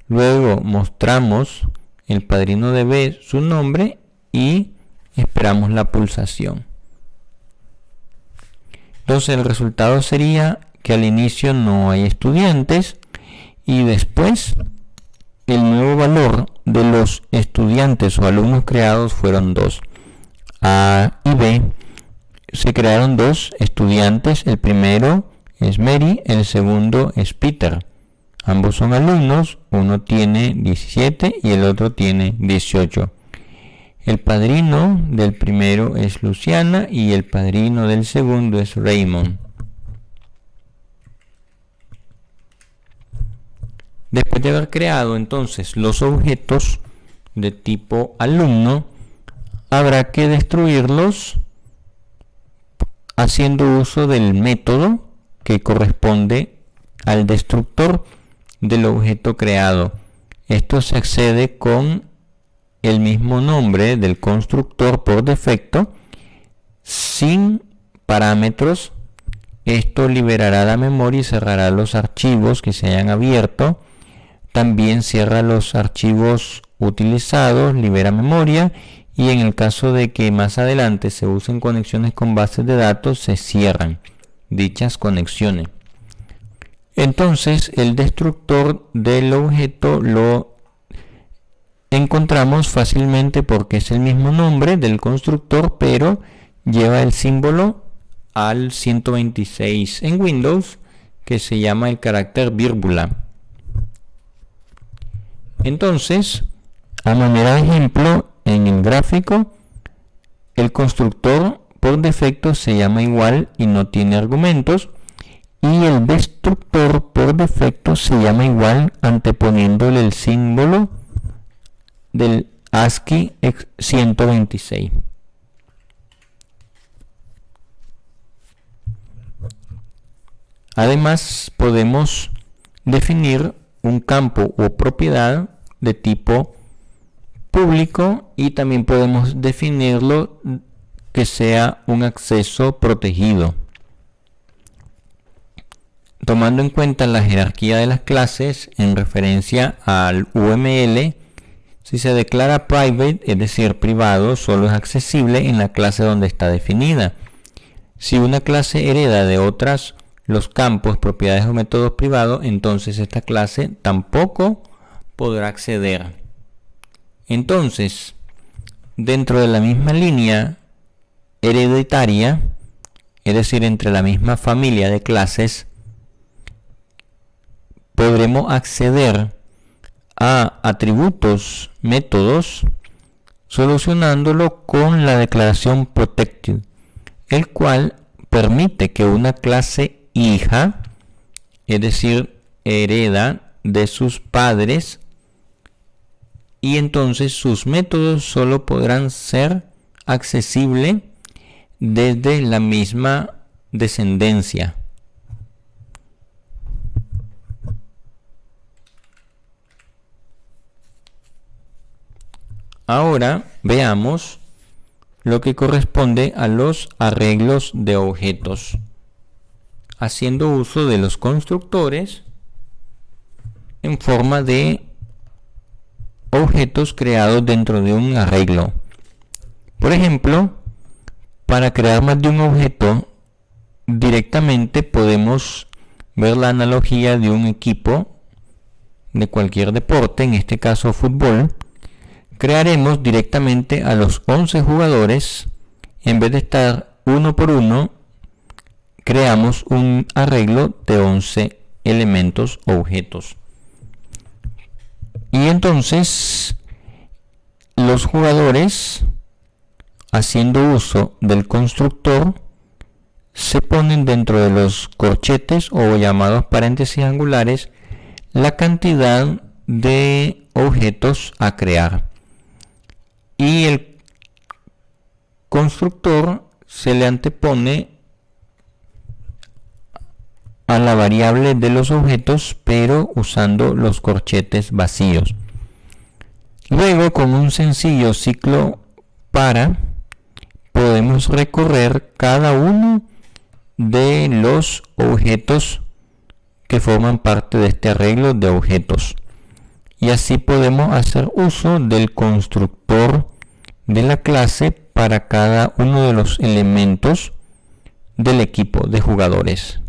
Luego mostramos el padrino de B, su nombre, y esperamos la pulsación. Entonces el resultado sería que al inicio no hay estudiantes y después el nuevo valor de los estudiantes o alumnos creados fueron 2. A y B se crearon 2 estudiantes, el primero es Mary, el segundo es Peter. Ambos son alumnos, uno tiene 17 y el otro tiene 18. El padrino del primero es Luciana y el padrino del segundo es Raymond. Después de haber creado entonces los objetos de tipo alumno, habrá que destruirlos haciendo uso del método que corresponde al destructor del objeto creado. Esto se accede con el mismo nombre del constructor por defecto, sin parámetros. Esto liberará la memoria y cerrará los archivos que se hayan abierto. También cierra los archivos utilizados, libera memoria, y en el caso de que más adelante se usen conexiones con bases de datos, se cierran dichas conexiones. Entonces el destructor del objeto lo encontramos fácilmente porque es el mismo nombre del constructor, pero lleva el símbolo al 126 en Windows, que se llama el carácter vírgula. Entonces, a manera de ejemplo, en el gráfico, el constructor por defecto se llama igual y no tiene argumentos, y el destructor por defecto se llama igual anteponiéndole el símbolo del ASCII 126. Además, podemos definir un campo o propiedad de tipo público y también podemos definirlo que sea un acceso protegido. Tomando en cuenta la jerarquía de las clases en referencia al UML, si se declara private, es decir, privado, solo es accesible en la clase donde está definida. Si una clase hereda de otras los campos, propiedades o métodos privados, entonces esta clase tampoco podrá acceder. Entonces, dentro de la misma línea hereditaria, es decir, entre la misma familia de clases, podremos acceder a atributos, métodos, solucionándolo con la declaración protected, el cual permite que una clase hija, es decir, hereda de sus padres, y entonces sus métodos solo podrán ser accesibles desde la misma descendencia. Ahora veamos lo que corresponde a los arreglos de objetos, haciendo uso de los constructores en forma de objetos creados dentro de un arreglo. Por ejemplo, para crear más de un objeto, directamente podemos ver la analogía de un equipo de cualquier deporte, en este caso fútbol. Crearemos directamente a los 11 jugadores, en vez de estar uno por uno, creamos un arreglo de 11 elementos o objetos. Y entonces los jugadores, haciendo uso del constructor, se ponen dentro de los corchetes o llamados paréntesis angulares la cantidad de objetos a crear. Y el constructor se le antepone a la variable de los objetos, pero usando los corchetes vacíos. Luego, con un sencillo ciclo para, podemos recorrer cada uno de los objetos que forman parte de este arreglo de objetos. Y así podemos hacer uso del constructor de la clase para cada uno de los elementos del equipo de jugadores.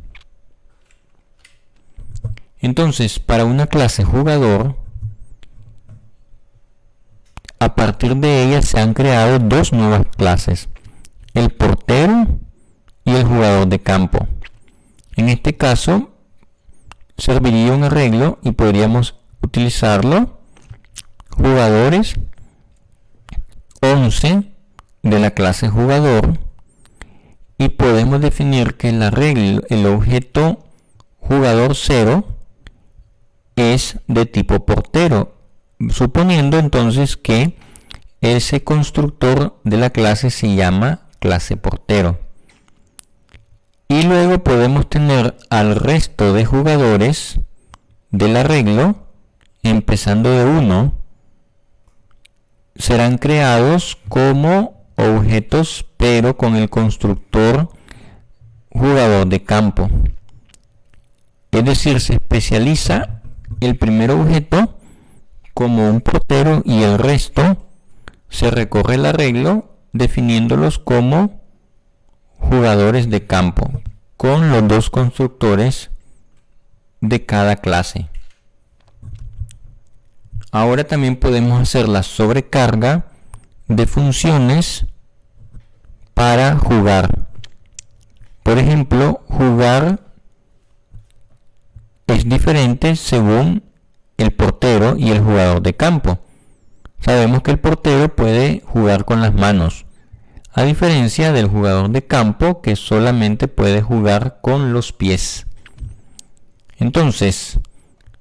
Entonces, para una clase jugador, a partir de ella se han creado dos nuevas clases, el portero y el jugador de campo. En este caso, serviría un arreglo y podríamos utilizarlo, jugadores 11 de la clase jugador, y podemos definir que el arreglo, el objeto jugador 0, es de tipo portero, suponiendo entonces que ese constructor de la clase se llama clase portero. Y luego podemos tener al resto de jugadores del arreglo, empezando de 1, serán creados como objetos, pero con el constructor jugador de campo. Es decir, se especializa el primer objeto como un portero y el resto se recorre el arreglo definiéndolos como jugadores de campo con los dos constructores de cada clase. Ahora también podemos hacer la sobrecarga de funciones para jugar. Por ejemplo, jugar es diferente según el portero y el jugador de campo. Sabemos que el portero puede jugar con las manos, a diferencia del jugador de campo que solamente puede jugar con los pies. Entonces,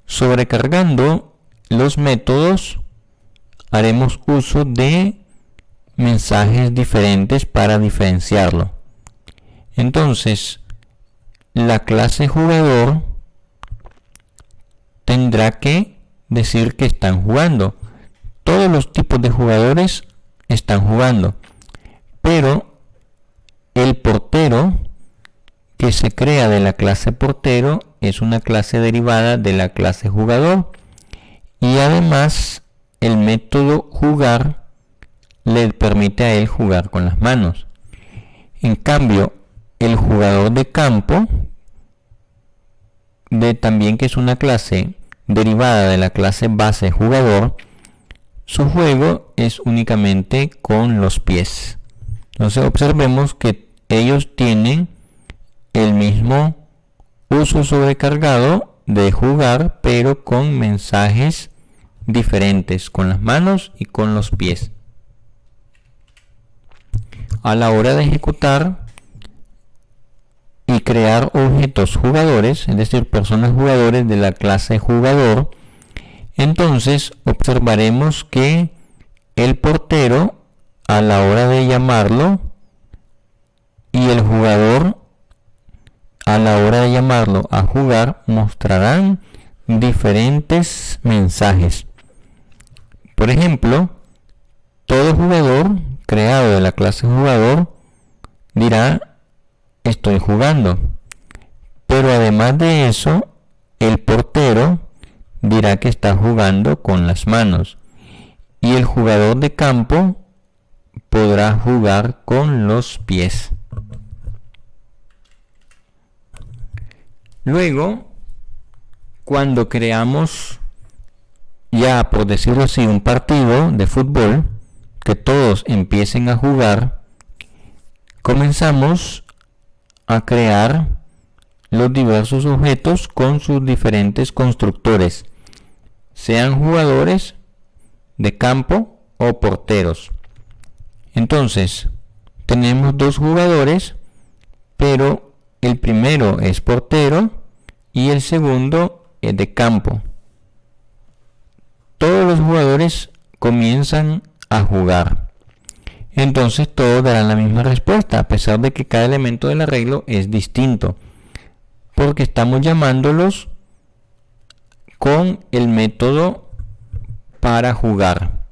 sobrecargando los métodos, haremos uso de mensajes diferentes para diferenciarlo. Entonces, la clase jugador tendrá que decir que están jugando. Todos los tipos de jugadores están jugando, pero el portero que se crea de la clase portero es una clase derivada de la clase jugador, y además el método jugar le permite a él jugar con las manos. En cambio, el jugador de campo, también que es una clase derivada de la clase base jugador, su juego es únicamente con los pies. Entonces observemos que ellos tienen el mismo uso sobrecargado de jugar, pero con mensajes diferentes, con las manos y con los pies. A la hora de ejecutar y crear objetos jugadores, es decir, personas jugadores de la clase jugador, entonces observaremos que el portero, a la hora de llamarlo, y el jugador, a la hora de llamarlo a jugar, mostrarán diferentes mensajes. Por ejemplo, todo jugador creado de la clase jugador dirá estoy jugando, pero además de eso, el portero dirá que está jugando con las manos, y el jugador de campo podrá jugar con los pies. Luego, cuando creamos ya, por decirlo así, un partido de fútbol, que todos empiecen a jugar, comenzamos a crear los diversos objetos con sus diferentes constructores, sean jugadores de campo o porteros. Entonces, tenemos dos jugadores, pero el primero es portero y el segundo es de campo. Todos los jugadores comienzan a jugar. Entonces todos darán la misma respuesta, a pesar de que cada elemento del arreglo es distinto, porque estamos llamándolos con el método para jugar.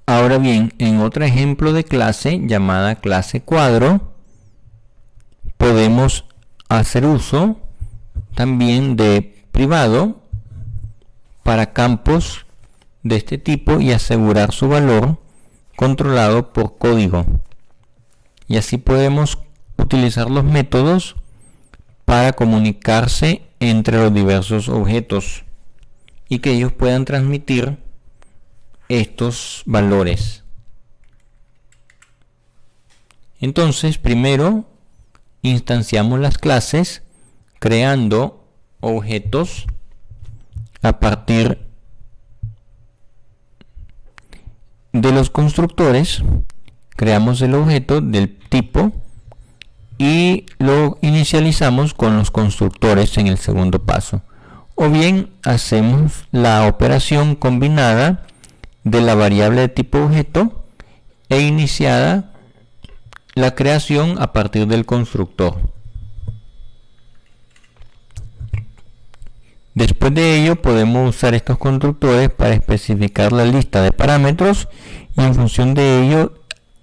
Ahora bien, en otro ejemplo de clase llamada clase cuadro, podemos hacer uso también de privado para campos de este tipo y asegurar su valor controlado por código. Y así podemos utilizar los métodos para comunicarse entre los diversos objetos y que ellos puedan transmitir estos valores. Entonces, primero instanciamos las clases creando objetos a partir de los constructores, creamos el objeto del tipo y lo inicializamos con los constructores en el segundo paso. O bien hacemos la operación combinada de la variable de tipo objeto e iniciada la creación a partir del constructor. Después de ello podemos usar estos constructores para especificar la lista de parámetros y en función de ello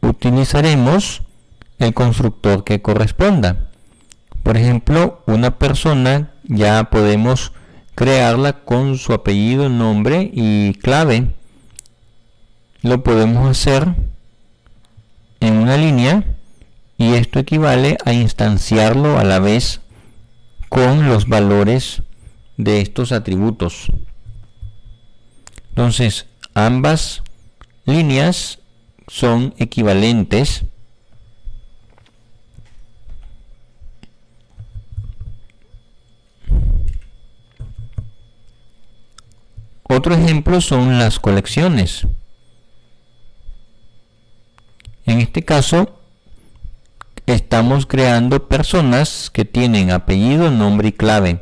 utilizaremos el constructor que corresponda. Por ejemplo, una persona ya podemos crearla con su apellido, nombre y clave. Lo podemos hacer en una línea y esto equivale a instanciarlo a la vez con los valores de estos atributos. Entonces, ambas líneas son equivalentes. Otro ejemplo son las colecciones. En este caso, estamos creando personas que tienen apellido, nombre y clave.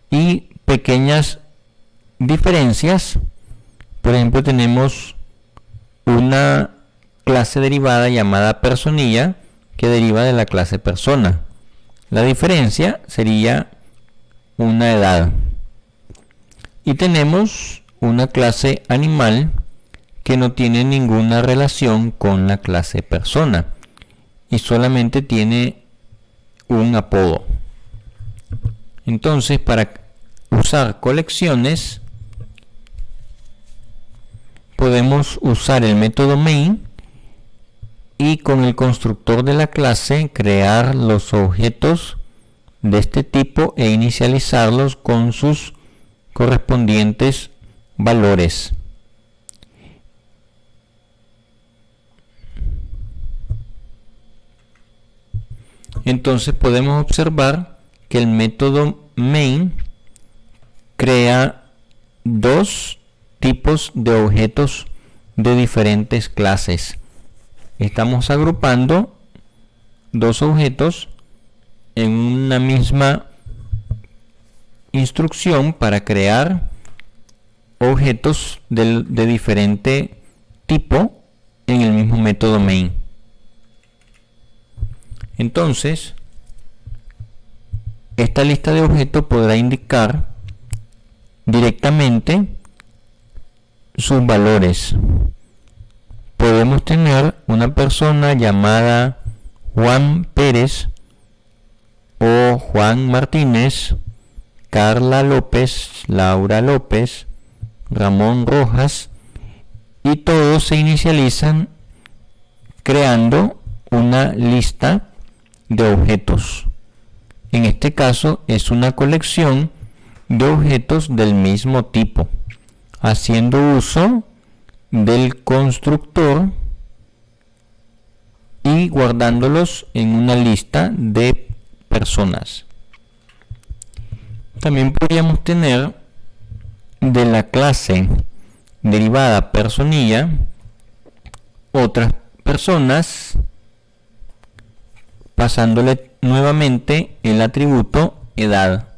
Y pequeñas diferencias. Por ejemplo, tenemos una clase derivada llamada personilla que deriva de la clase persona. La diferencia sería una edad. Y tenemos una clase animal que no tiene ninguna relación con la clase persona y solamente tiene un apodo. Entonces, para usar colecciones podemos usar el método main y con el constructor de la clase crear los objetos de este tipo e inicializarlos con sus correspondientes valores. Entonces podemos observar que el método main crea dos tipos de objetos de diferentes clases. Estamos agrupando dos objetos en una misma instrucción para crear objetos de diferente tipo en el mismo método main. Entonces, esta lista de objetos podrá indicar directamente sus valores. Podemos tener una persona llamada Juan Pérez o Juan Martínez, Carla López, Laura López, Ramón Rojas, y todos se inicializan creando una lista de objetos. En este caso es una colección de objetos del mismo tipo, haciendo uso del constructor y guardándolos en una lista de personas. También podríamos tener de la clase derivada personilla otras personas, pasándole nuevamente el atributo edad.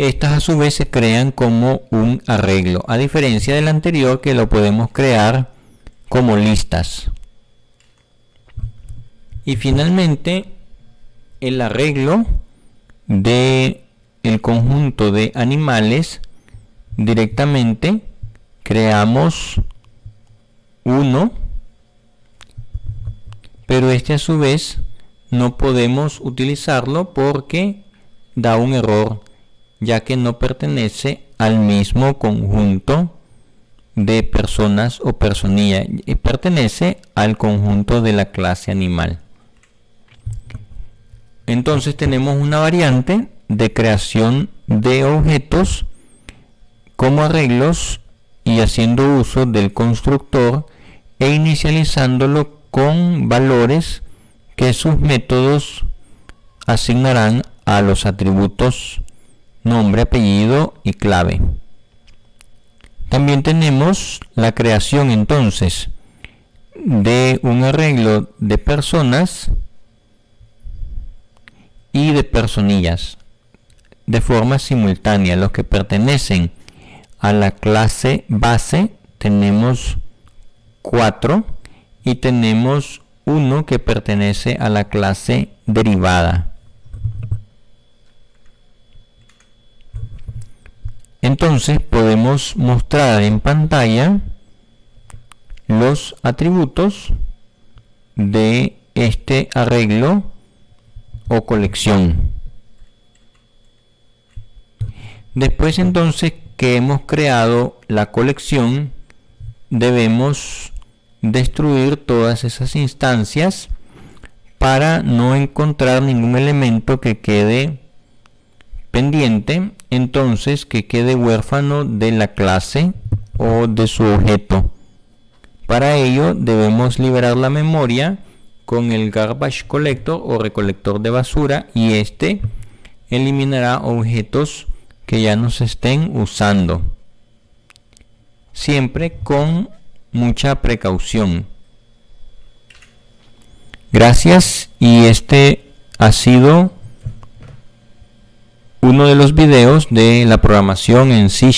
Estas a su vez se crean como un arreglo, a diferencia del anterior que lo podemos crear como listas. Y finalmente el arreglo de el conjunto de animales, directamente creamos uno, pero este a su vez no podemos utilizarlo porque da un error, ya que no pertenece al mismo conjunto de personas o personilla, y pertenece al conjunto de la clase animal. Entonces tenemos una variante de creación de objetos como arreglos y haciendo uso del constructor e inicializándolo con valores que sus métodos asignarán a los atributos nombre, apellido y clave. También tenemos la creación entonces de un arreglo de personas y de personillas de forma simultánea. Los que pertenecen a la clase base tenemos 4 y tenemos uno que pertenece a la clase derivada. Entonces podemos mostrar en pantalla los atributos de este arreglo o colección. Después entonces que hemos creado la colección, debemos destruir todas esas instancias para no encontrar ningún elemento que quede pendiente, entonces que quede huérfano de la clase o de su objeto. Para ello debemos liberar la memoria con el garbage collector o recolector de basura, y este eliminará objetos que ya no se estén usando, siempre con mucha precaución. Gracias, y este ha sido uno de los videos de la programación en C#.